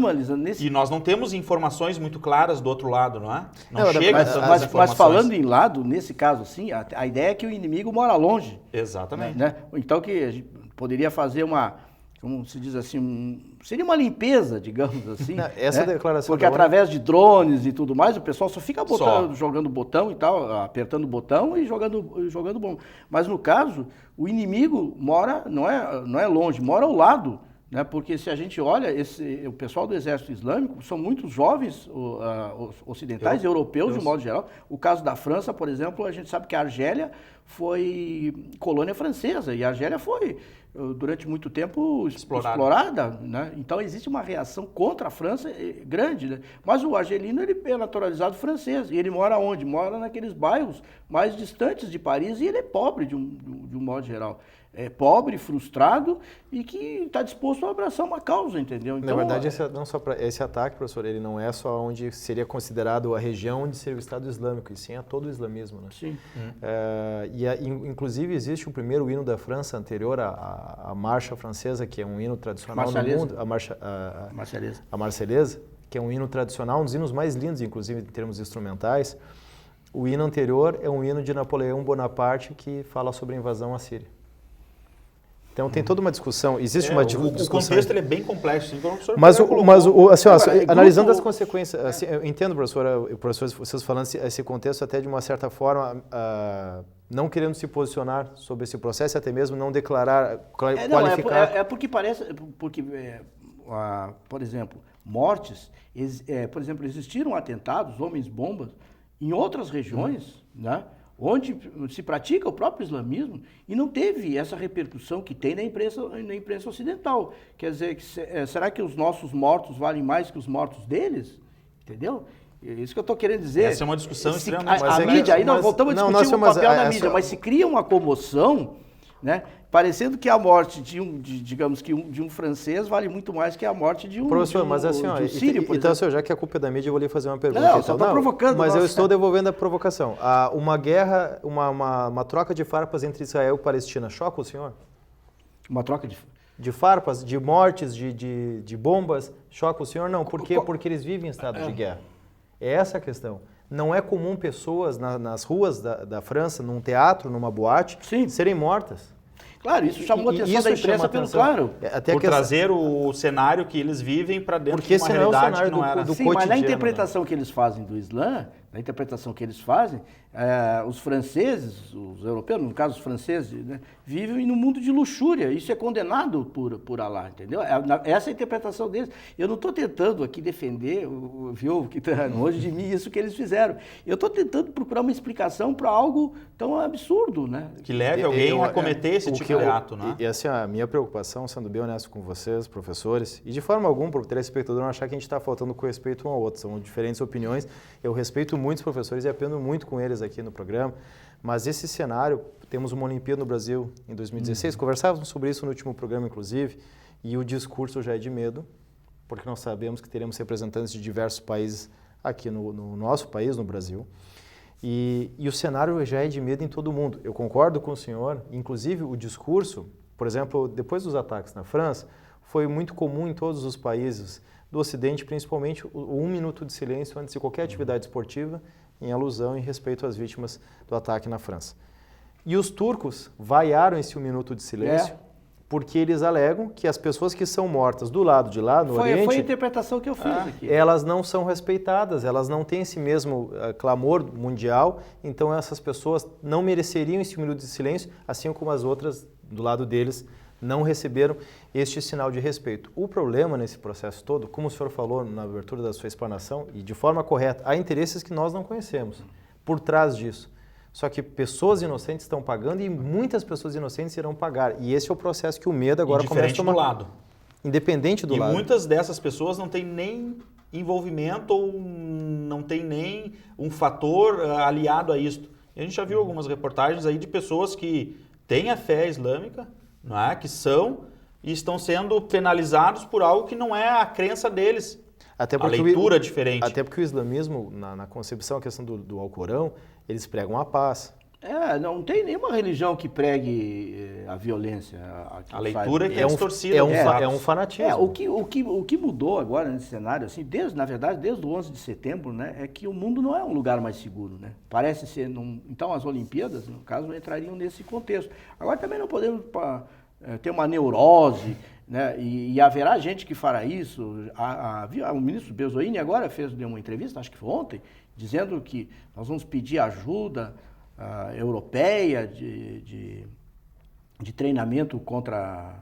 E nós não temos informações muito claras do outro lado, não é? Não chega essas informações. Mas falando em lado, nesse caso, sim, a ideia é que o inimigo mora longe. Exatamente. Né? Então que a gente poderia fazer como se diz assim, seria uma limpeza, digamos assim. Essa declaração. Porque através de drones e tudo mais, o pessoal só fica jogando botão e tal, apertando o botão e jogando bomba. Mas no caso, o inimigo mora, não é longe, mora ao lado. Né? Porque se a gente olha, o pessoal do Exército Islâmico são muitos jovens ocidentais, europeus de modo geral. O caso da França, por exemplo, a gente sabe que a Argélia foi colônia francesa e a Argélia foi, durante muito tempo, explorada. Né? Então existe uma reação contra a França grande. Né? Mas o argelino ele é naturalizado francês e ele mora onde? Mora naqueles bairros mais distantes de Paris e ele é pobre de um modo geral. É pobre, frustrado e que está disposto a abraçar uma causa, entendeu? Então, na verdade, esse ataque, professor, ele não é só onde seria considerado a região onde seria o Estado Islâmico, e sim a todo o islamismo, né? Sim. Inclusive, existe o primeiro hino da França anterior à marcha francesa, que é um hino tradicional no mundo, a Marselhesa, que é um hino tradicional, um dos hinos mais lindos, inclusive, em termos instrumentais. O hino anterior é um hino de Napoleão Bonaparte que fala sobre a invasão à Síria. Então tem toda uma discussão, existe uma discussão... O contexto ele é bem complexo. Analisando as consequências, assim, eu entendo, professor, vocês falando esse contexto até de uma certa forma, não querendo se posicionar sobre esse processo, até mesmo não declarar, qualificar... Porque parece, por exemplo, mortes, por exemplo, existiram atentados, homens-bombas, em outras regiões, né? Onde se pratica o próprio islamismo e não teve essa repercussão que tem na imprensa ocidental. Quer dizer, será que os nossos mortos valem mais que os mortos deles? Entendeu? É isso que eu estou querendo dizer. Essa é uma discussão extremamente... A mídia, aí nós voltamos a discutir o papel da mídia, mas se cria uma comoção, né? Parecendo que a morte de um francês vale muito mais que a morte de um professor, mas assim, sírio, por exemplo. Senhor, já que a culpa é da mídia, eu vou lhe fazer uma pergunta. Não, só estou provocando. Mas eu estou devolvendo a provocação. Uma guerra, uma troca de farpas entre Israel e Palestina, choca o senhor? Uma troca de farpas, de mortes, de bombas, choca o senhor? Não, por quê? Porque eles vivem em estado de guerra. É essa a questão. Não é comum pessoas nas ruas da França, num teatro, numa boate, Sim. serem mortas. Claro, isso chamou a atenção Isso da imprensa chama pelo atenção. claro. Até Por que trazer o cenário que eles vivem para dentro Porque de uma esse não é o realidade cenário que não era. do Sim, mas na cotidiano, interpretação que eles fazem do Islã, na interpretação que eles fazem, os franceses, os europeus, no caso os franceses, né, vivem num mundo de luxúria. Isso é condenado por Allah, entendeu? Essa é a interpretação deles. Eu não estou tentando aqui defender, viu, que está longe de mim isso que eles fizeram. Eu estou tentando procurar uma explicação para algo tão absurdo, né? Que leve alguém a cometer esse tipo de ato, né? E assim, a minha preocupação, sendo bem honesto com vocês, professores, e de forma alguma para o telespectador não achar que a gente está faltando com respeito um ao outro, são diferentes opiniões. Eu respeito muitos professores e aprendo muito com eles aqui no programa, mas esse cenário, temos uma Olimpíada no Brasil em 2016, conversávamos sobre isso no último programa, inclusive, e o discurso já é de medo, porque nós sabemos que teremos representantes de diversos países aqui no nosso país, no Brasil, e o cenário já é de medo em todo mundo. Eu concordo com o senhor, inclusive o discurso, por exemplo, depois dos ataques na França, foi muito comum em todos os países do Ocidente, principalmente o 1 minuto de silêncio antes de qualquer atividade esportiva, em alusão e respeito às vítimas do ataque na França. E os turcos vaiaram esse 1 minuto de silêncio, porque eles alegam que as pessoas que são mortas do lado de lá, no Oriente... Foi a interpretação que eu fiz aqui. Elas não são respeitadas, elas não têm esse mesmo clamor mundial, então essas pessoas não mereceriam esse 1 minuto de silêncio, assim como as outras do lado deles não receberam este sinal de respeito. O problema nesse processo todo, como o senhor falou na abertura da sua explanação, e de forma correta, há interesses que nós não conhecemos por trás disso. Só que pessoas inocentes estão pagando e muitas pessoas inocentes irão pagar. E esse é o processo que o medo agora começa a tomar. Do lado. Independente do lado. E muitas dessas pessoas não têm nem envolvimento ou não tem nem um fator aliado a isto. E a gente já viu algumas reportagens aí de pessoas que têm a fé islâmica, não é? Que são e estão sendo penalizados por algo que não é a crença deles. Até a leitura é diferente. Até porque o islamismo, na concepção, a questão do Alcorão, eles pregam a paz. Não tem nenhuma religião que pregue a violência. A leitura que é distorcida. É um fanatismo. O que mudou agora nesse cenário, assim, na verdade, desde o 11 de setembro, né, é que o mundo não é um lugar mais seguro, né? Parece ser... Então, as Olimpíadas, no caso, entrariam nesse contexto. Agora, também não podemos ter uma neurose, né? E haverá gente que fará isso. O ministro Bezoini agora deu uma entrevista, acho que foi ontem, dizendo que nós vamos pedir ajuda europeia de treinamento contra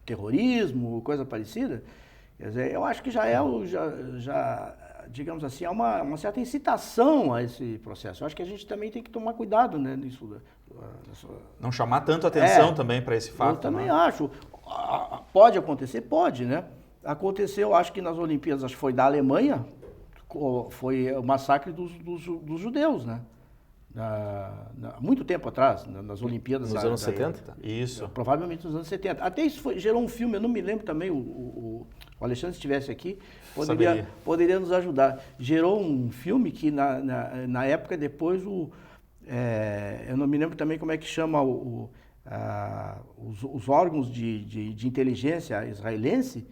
terrorismo, coisa parecida. Quer dizer, eu acho que digamos assim, há uma certa incitação a esse processo. Eu acho que a gente também tem que tomar cuidado, né, nisso. Não chamar tanto atenção também para esse fato. Eu também acho. Pode acontecer? Pode, né? Aconteceu, acho que nas Olimpíadas, acho que foi da Alemanha, foi o massacre dos judeus, né? Há muito tempo atrás, nas Olimpíadas. Nos anos 70? Isso. Provavelmente nos anos 70. Até isso gerou um filme, eu não me lembro também, o Alexandre, se estivesse aqui, poderia nos ajudar. Gerou um filme que na época depois eu não me lembro também como é que chama os órgãos de inteligência israelense,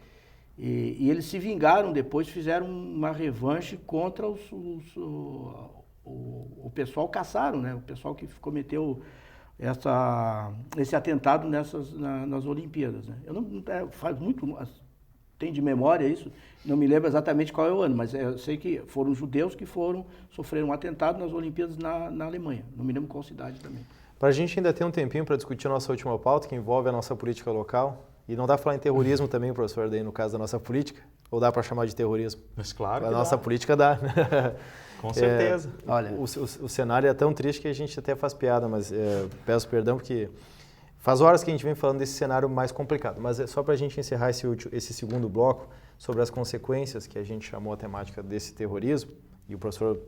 e eles se vingaram depois, fizeram uma revanche contra o pessoal, caçaram, né? O pessoal que cometeu esse atentado nas Olimpíadas, né? Eu faz muito, tem de memória isso, não me lembro exatamente qual é o ano, mas eu sei que foram judeus que sofreram um atentado nas Olimpíadas na Alemanha, não me lembro qual cidade também. Para a gente ainda ter um tempinho para discutir a nossa última pauta, que envolve a nossa política local, e não dá para falar em terrorismo também, professor, daí no caso da nossa política, ou dá para chamar de terrorismo? Mas claro que nossa política dá. Com certeza. Olha, o cenário é tão triste que a gente até faz piada, mas peço perdão porque faz horas que a gente vem falando desse cenário mais complicado. Mas é só para a gente encerrar esse segundo bloco sobre as consequências que a gente chamou a temática desse terrorismo, e o professor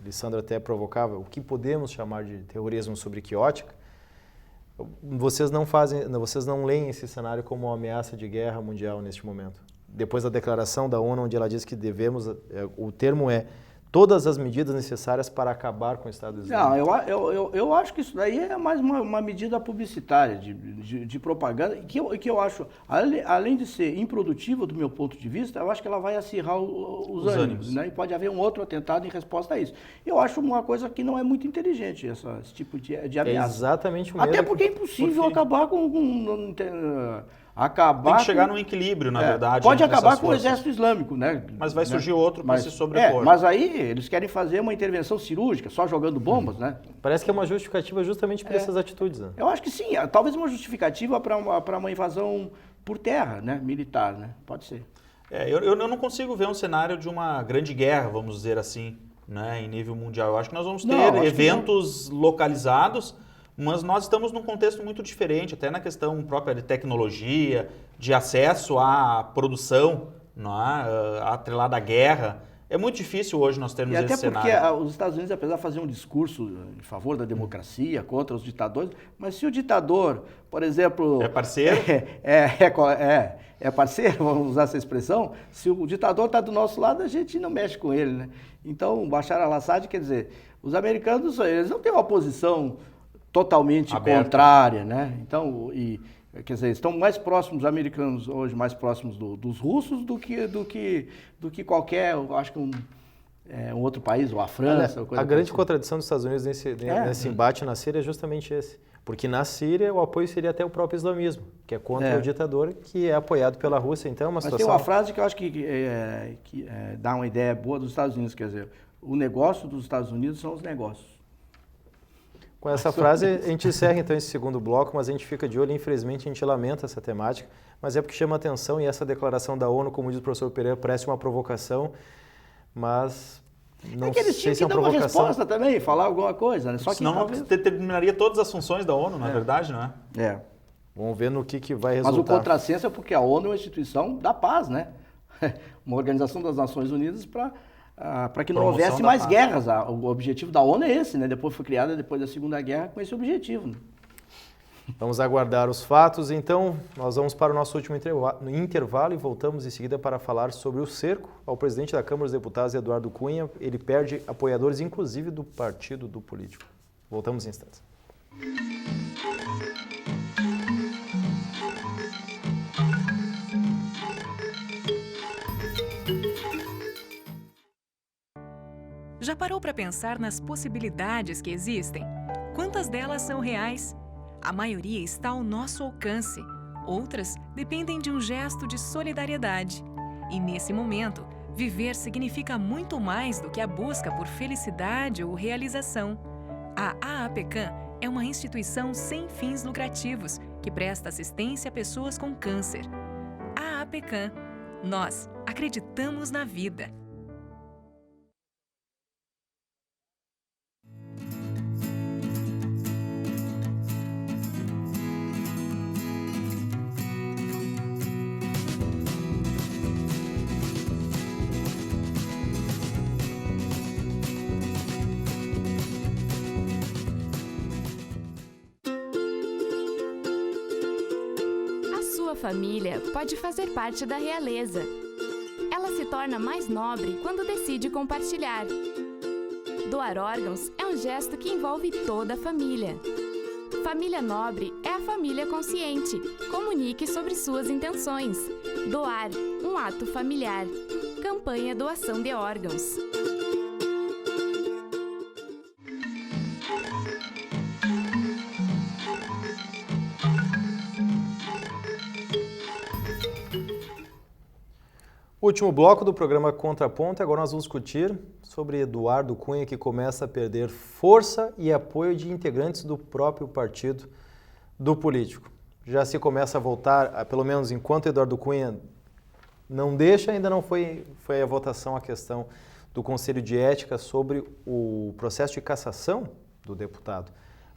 Lissandro até provocava o que podemos chamar de terrorismo sobre que ótica. Vocês não leem esse cenário como uma ameaça de guerra mundial neste momento. Depois da declaração da ONU, onde ela diz que o termo é todas as medidas necessárias para acabar com o Estado Islâmico? Não, eu acho que isso daí é mais uma medida publicitária, de propaganda, que eu acho, além de ser improdutiva do meu ponto de vista, eu acho que ela vai acirrar os ânimos, né? E pode haver um outro atentado em resposta a isso. Eu acho uma coisa que não é muito inteligente, esse tipo de ameaça. É exatamente o mesmo. Até porque é impossível acabar com tem que chegar num equilíbrio, na verdade. Pode acabar com o exército islâmico, né? Mas vai surgir outro para se sobrepor. Mas aí eles querem fazer uma intervenção cirúrgica, só jogando bombas, né? Parece que é uma justificativa justamente por essas atitudes, né? Eu acho que sim, talvez uma justificativa para uma invasão por terra, né? Militar, né? Pode ser. Eu não consigo ver um cenário de uma grande guerra, vamos dizer assim, né? Em nível mundial. Eu acho que nós vamos ter eventos localizados, mas nós estamos num contexto muito diferente, até na questão própria de tecnologia, de acesso à produção, não é? Atrelada à guerra. É muito difícil hoje nós termos esse cenário. E até porque os Estados Unidos, apesar de fazer um discurso em favor da democracia, contra os ditadores, mas se o ditador, por exemplo... É parceiro? É parceiro, vamos usar essa expressão. Se o ditador está do nosso lado, a gente não mexe com ele, né? Então, Bashar al-Assad, quer dizer, os americanos, eles não têm uma posição totalmente contrária, né? Então, quer dizer, estão mais próximos, os americanos hoje, mais próximos dos russos do que qualquer, acho que um outro país, ou a França. A grande contradição dos Estados Unidos nesse embate na Síria é justamente esse. Porque na Síria o apoio seria até o próprio islamismo, que é contra o ditador, que é apoiado pela Rússia. Então é uma situação... Mas tem uma frase que eu acho que dá uma ideia boa dos Estados Unidos, quer dizer, o negócio dos Estados Unidos são os negócios. Com essa frase, a gente encerra então esse segundo bloco, mas a gente fica de olho, infelizmente a gente lamenta essa temática, mas é porque chama atenção e essa declaração da ONU, como diz o professor Pereira, parece uma provocação, mas não que eles sei tinham se é que uma dar uma provocação. resposta também, falar alguma coisa, né? Só que senão talvez... determinaria todas as funções da ONU, na verdade, não é? Vamos ver no que vai resultar. Mas o contrassenso é porque a ONU é uma instituição da paz, né? Uma organização das Nações Unidas para que não houvesse mais guerras. O objetivo da ONU é esse, né? Depois foi criada depois da Segunda Guerra com esse objetivo. Né? Vamos aguardar os fatos. Então, nós vamos para o nosso último intervalo e voltamos em seguida para falar sobre o cerco ao presidente da Câmara dos Deputados, Eduardo Cunha. Ele perde apoiadores, inclusive do partido do político. Voltamos em instantes. Já parou para pensar nas possibilidades que existem? Quantas delas são reais? A maioria está ao nosso alcance. Outras dependem de um gesto de solidariedade. E nesse momento, viver significa muito mais do que a busca por felicidade ou realização. A AAPCAM é uma instituição sem fins lucrativos que presta assistência a pessoas com câncer. AAPCAM. Nós acreditamos na vida. Sua família pode fazer parte da realeza. Ela se torna mais nobre quando decide compartilhar. Doar órgãos é um gesto que envolve toda a família. Família nobre é a família consciente. Comunique sobre suas intenções. Doar, um ato familiar. Campanha Doação de Órgãos. Último bloco do programa Contraponto, agora nós vamos discutir sobre Eduardo Cunha, que começa a perder força e apoio de integrantes do próprio partido do político. Já se começa a voltar, pelo menos enquanto Eduardo Cunha não deixa, ainda não foi a votação a questão do Conselho de Ética sobre o processo de cassação do deputado.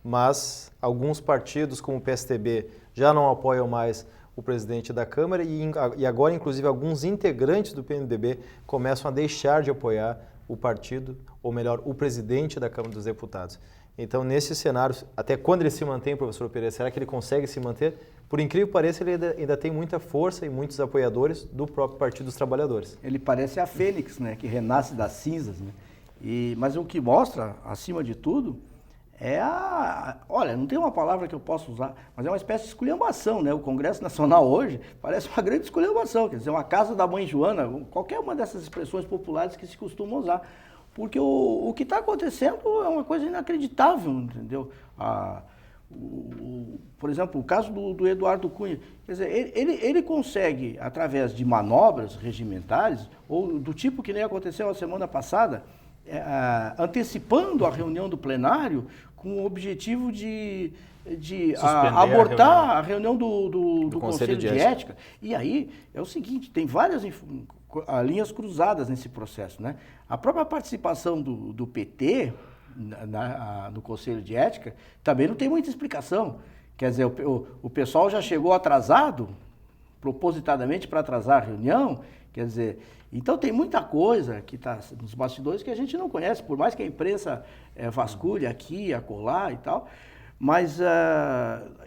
Mas alguns partidos, como o PSTB, já não apoiam mais o presidente da Câmara e agora, inclusive, alguns integrantes do PMDB começam a deixar de apoiar o partido, ou melhor, o presidente da Câmara dos Deputados. Então, nesse cenário, até quando ele se mantém, professor Pereira, será que ele consegue se manter? Por incrível que pareça, ele ainda tem muita força e muitos apoiadores do próprio Partido dos Trabalhadores. Ele parece a Fênix, né, que renasce das cinzas, né? Mas o que mostra, acima de tudo, olha, não tem uma palavra que eu possa usar, mas é uma espécie de esculhambação, né? O Congresso Nacional hoje parece uma grande esculhambação, quer dizer, uma casa da mãe Joana, qualquer uma dessas expressões populares que se costuma usar. Porque o que está acontecendo é uma coisa inacreditável, entendeu? Por exemplo, o caso do Eduardo Cunha, quer dizer, ele consegue, através de manobras regimentares, ou do tipo que nem aconteceu a semana passada, antecipando a reunião do plenário com o objetivo de abortar a reunião do Conselho de Ética. E aí é o seguinte, tem várias linhas cruzadas nesse processo, né? A própria participação do PT no Conselho de Ética também não tem muita explicação. Quer dizer, o pessoal já chegou atrasado, propositadamente para atrasar a reunião, quer dizer, então tem muita coisa que está nos bastidores que a gente não conhece, por mais que a imprensa vasculhe aqui, acolá e tal, mas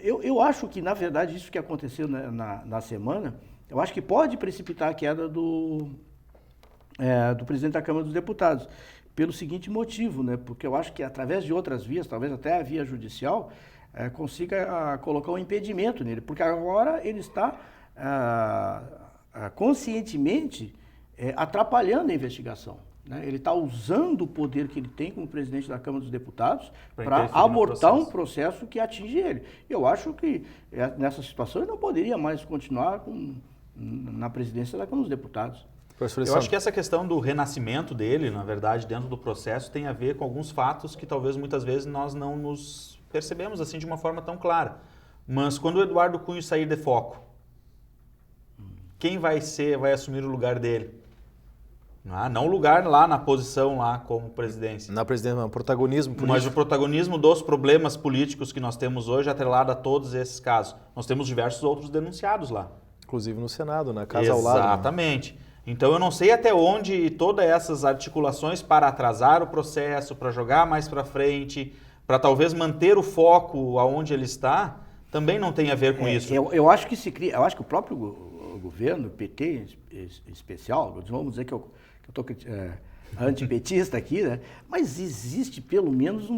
eu acho que, na verdade, isso que aconteceu na semana, eu acho que pode precipitar a queda do presidente da Câmara dos Deputados, pelo seguinte motivo, né? Porque eu acho que através de outras vias, talvez até a via judicial, consiga colocar um impedimento nele, porque agora ele está conscientemente atrapalhando a investigação. Né? Ele está usando o poder que ele tem como presidente da Câmara dos Deputados para abortar um processo que atinge ele. Eu acho que nessa situação ele não poderia mais continuar na presidência da Câmara dos Deputados. Eu acho que essa questão do renascimento dele, na verdade, dentro do processo, tem a ver com alguns fatos que talvez muitas vezes nós não nos percebemos assim de uma forma tão clara. Mas quando o Eduardo Cunha sair de foco, quem vai assumir o lugar dele? Não o lugar lá na posição lá como presidência. Na presidência, não, protagonismo político. Mas o protagonismo dos problemas políticos que nós temos hoje atrelado a todos esses casos. Nós temos diversos outros denunciados lá. Inclusive no Senado, na casa ao lado. Exatamente. Né? Então eu não sei até onde todas essas articulações para atrasar o processo, para jogar mais para frente, para talvez manter o foco aonde ele está, também não tem a ver com isso. Eu acho que eu acho que o próprio governo, PT em especial, vamos dizer que eu estou antipetista aqui, né? Mas existe pelo menos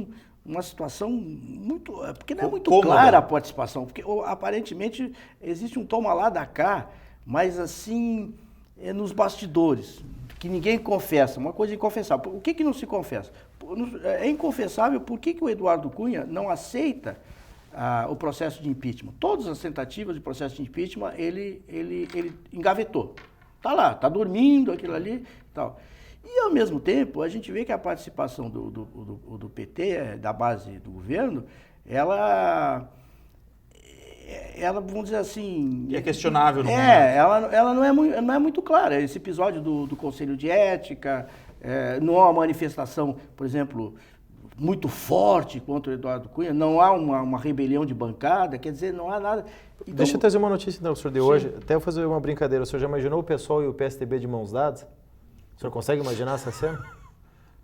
uma situação muito... Porque não é muito clara a participação, porque aparentemente existe um toma lá da cá, mas assim... nos bastidores, que ninguém confessa, uma coisa inconfessável. O que não se confessa? É inconfessável por que o Eduardo Cunha não aceita o processo de impeachment. Todas as tentativas de processo de impeachment, ele engavetou. Está lá, está dormindo, aquilo ali e tal. E, ao mesmo tempo, a gente vê que a participação do PT, da base do governo, ela, vamos dizer assim... é questionável no momento. Ela não é muito clara. Esse episódio do Conselho de Ética, não há uma manifestação, por exemplo, muito forte contra o Eduardo Cunha, não há uma rebelião de bancada, quer dizer, não há nada... Então, deixa eu trazer uma notícia, então, senhor, de hoje. Até eu fazer uma brincadeira. O senhor já imaginou o PSOL e o PSDB de mãos dadas? O senhor consegue imaginar essa cena?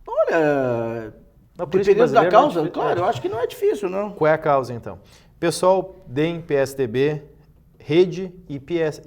Olha, dependendo da causa, claro, eu acho que não é difícil, não. Qual é a causa, então? PSOL, DEM, PSDB, Rede e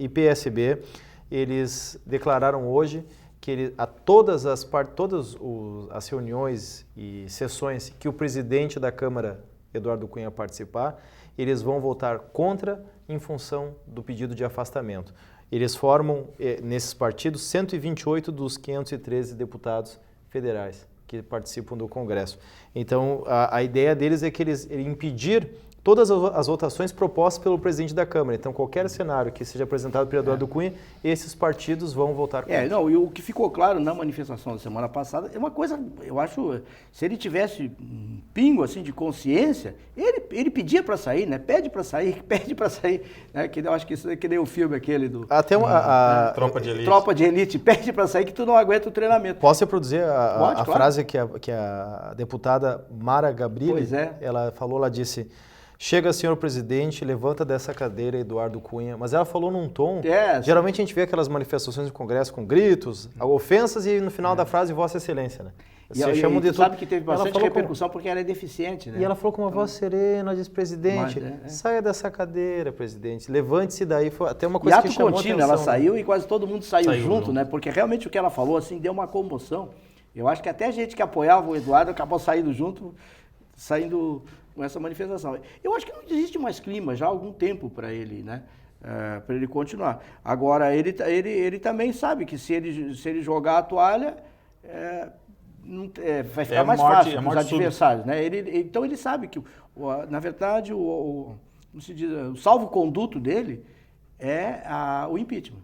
PSB, eles declararam hoje que todas as reuniões e sessões que o presidente da Câmara, Eduardo Cunha, participar, eles vão votar contra em função do pedido de afastamento. Eles formam, nesses partidos, 128 dos 513 deputados federais que participam do Congresso. Então, a ideia deles é que eles impedir todas as votações propostas pelo presidente da Câmara. Então, qualquer cenário que seja apresentado pelo Eduardo Cunha, esses partidos vão votar contra. E o que ficou claro na manifestação da semana passada é uma coisa, eu acho, se ele tivesse um pingo assim de consciência, ele pedia para sair, né? Pede para sair, né? Que eu acho que isso é que nem o filme aquele do... Até Tropa de Elite. Tropa de Elite, pede para sair que tu não aguenta o treinamento. Posso reproduzir Pode, claro. Frase que a deputada Mara Gabrilli, ela falou, ela disse... Chega, senhor presidente, levanta dessa cadeira, Eduardo Cunha. Mas ela falou num tom... Geralmente a gente vê aquelas manifestações no Congresso com gritos, ofensas e no final da frase, Vossa Excelência, né? E sabe que teve bastante repercussão porque ela é deficiente, né? E ela falou com uma voz serena, disse, presidente, saia dessa cadeira, presidente, levante-se daí. Foi até uma coisa que chamou a atenção. Ela saiu e quase todo mundo saiu junto, né? Porque realmente o que ela falou, assim, deu uma comoção. Eu acho que até a gente que apoiava o Eduardo acabou saindo com essa manifestação. Eu acho que não existe mais clima já há algum tempo para ele, né? Para ele continuar. Agora, ele também sabe que se ele jogar a toalha, vai ficar mais fácil para os adversários, né? Então ele sabe que, na verdade, como se diz, o salvo-conduto dele é o impeachment,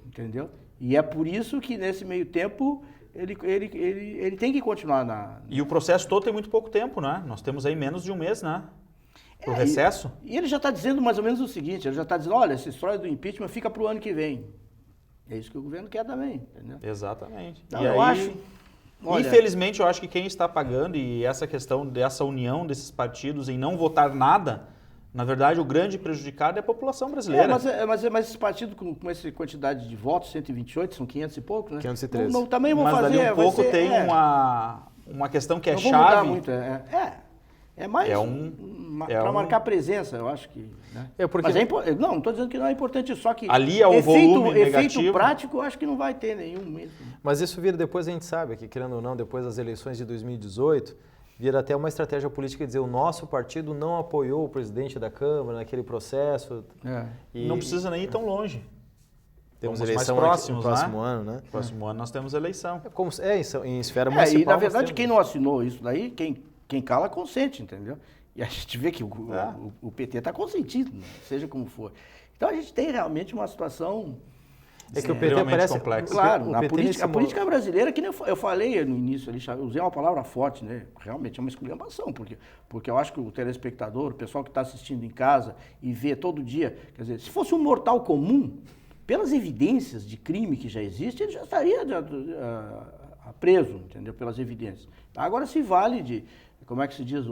entendeu? E é por isso que nesse meio tempo ele tem que continuar E o processo todo tem muito pouco tempo, né? Nós temos aí menos de um mês, né? Pro recesso. E ele já está dizendo mais ou menos o seguinte, ele já está dizendo, olha, essa história do impeachment fica para o ano que vem. É isso que o governo quer também, entendeu? Exatamente. Então, eu acho... Olha, infelizmente, eu acho que quem está pagando, e essa questão dessa união desses partidos em não votar nada, na verdade, o grande prejudicado é a população brasileira. Mas esse partido com essa quantidade de votos, 128, são 500 e pouco, né? 513. Também vão mas fazer... Mas um pouco tem uma questão que é chave. Não vão mudar muito, é mais para marcar presença, eu acho que... Né? Mas não estou dizendo que não é importante, só que... Ali é o volume negativo. Efeito prático, eu acho que não vai ter nenhum mesmo. Mas isso vira depois, a gente sabe, que querendo ou não, depois das eleições de 2018, vira até uma estratégia política de dizer o nosso partido não apoiou o presidente da Câmara naquele processo. E não precisa nem ir tão longe. Temos Vamos eleição mais próximos, no próximo ano, né? Próximo ano nós temos eleição. Em esfera municipal. E na verdade quem não assinou isso daí, quem cala consente, entendeu? E a gente vê que o PT está consentindo, né? Seja como for. Então a gente tem realmente uma situação... É que o PT parece complexo. Claro, a política brasileira, que nem eu falei no início, usei uma palavra forte, né? Realmente é uma esculhambação, porque eu acho que o telespectador, o pessoal que está assistindo em casa e vê todo dia, quer dizer, se fosse um mortal comum, pelas evidências de crime que já existe, ele já estaria preso, entendeu? Pelas evidências. Agora se vale de, como é que se diz,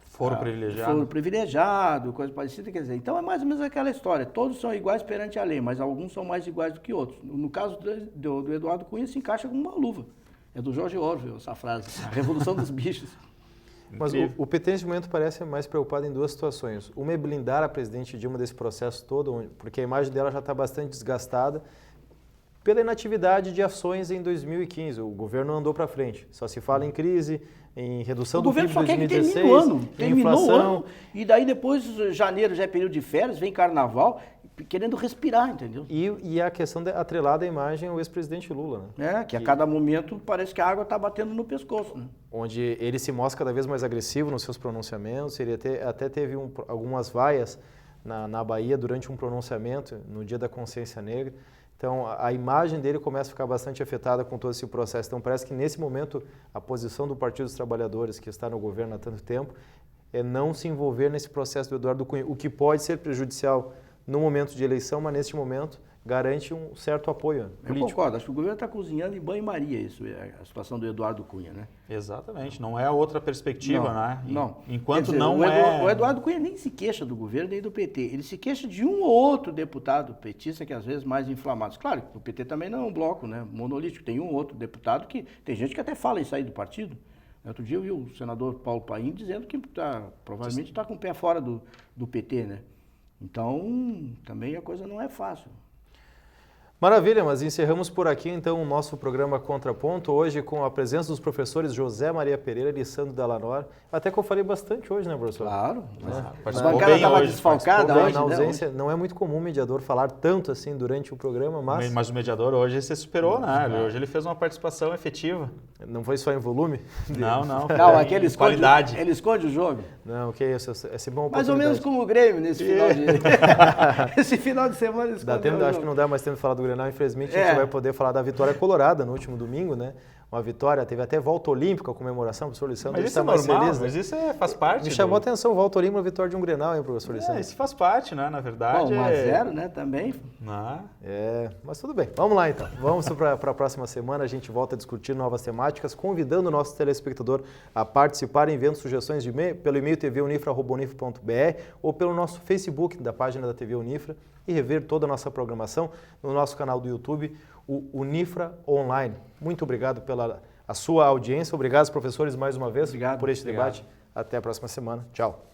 foro privilegiado. Foro privilegiado, coisa parecida, quer dizer. Então é mais ou menos aquela história. Todos são iguais perante a lei, mas alguns são mais iguais do que outros. No caso do Eduardo Cunha, se encaixa como uma luva. É do George Orwell essa frase, a revolução dos bichos. Mas o PT nesse momento parece mais preocupado em duas situações. Uma é blindar a presidente Dilma desse processo todo, porque a imagem dela já está bastante desgastada pela inatividade de ações em 2015. O governo andou para frente. Só se fala em crise, em redução do PIB de 2016, terminou o ano, terminou o ano, e daí depois, janeiro já é período de férias, vem carnaval, querendo respirar, entendeu? E a questão atrelada à imagem ao ex-presidente Lula, né? Que a cada momento parece que a água está batendo no pescoço, né? Onde ele se mostra cada vez mais agressivo nos seus pronunciamentos, ele até teve algumas vaias na Bahia durante um pronunciamento no Dia da Consciência Negra. Então, a imagem dele começa a ficar bastante afetada com todo esse processo. Então, parece que nesse momento a posição do Partido dos Trabalhadores, que está no governo há tanto tempo, é não se envolver nesse processo do Eduardo Cunha, o que pode ser prejudicial no momento de eleição, mas nesse momento garante um certo apoio político. Eu concordo, acho que o governo está cozinhando em banho-maria isso, a situação do Eduardo Cunha, né? Exatamente, não é outra perspectiva, né? Não. Enquanto dizer, não o Eduardo Cunha nem se queixa do governo nem do PT, ele se queixa de um ou outro deputado petista que às vezes mais inflamados. Claro, o PT também não é um bloco, né, monolítico, tem um ou outro deputado que, tem gente que até fala em sair do partido. Outro dia eu vi o senador Paulo Paim dizendo que provavelmente está com o pé fora do PT, né? Então, também a coisa não é fácil. Maravilha, mas encerramos por aqui então o nosso programa Contraponto, hoje com a presença dos professores José Maria Pereira e Lissandro Dallanor. Até que eu falei bastante hoje, né, professor? Claro. A bancada estava desfalcada hoje, na ausência, não é muito comum o mediador falar tanto assim durante o programa, mas... Mas o mediador hoje se superou, né? Hoje ele fez uma participação efetiva. Não foi só em volume? Não. Não, aquele qualidade. Ele esconde o jogo. Não, que isso, é sempre uma mais ou menos como o Grêmio nesse final de... Esse final de semana esconde dá tempo, acho que não dá mais tempo de falar do Grenal, infelizmente a gente vai poder falar da vitória colorada no último domingo, né? Uma vitória, teve até volta olímpica, a comemoração, o professor Lissandro. Mas isso é normal, feliz, né? Mas isso faz parte. Me chamou a atenção, volta olímpica, a vitória de um Grenal, hein, professor Lissandro? Isso faz parte, né? Na verdade. Bom, 1-0, né? Também. Mas tudo bem. Vamos lá, então. Vamos para a próxima semana, a gente volta a discutir novas temáticas, convidando o nosso telespectador a participar, enviando sugestões pelo e-mail tvunifra@unifra.br ou pelo nosso Facebook da página da TV Unifra e rever toda a nossa programação no nosso canal do YouTube, o Unifra Online. Muito obrigado pela sua audiência. Obrigado, professores, mais uma vez por este debate. Até a próxima semana. Tchau.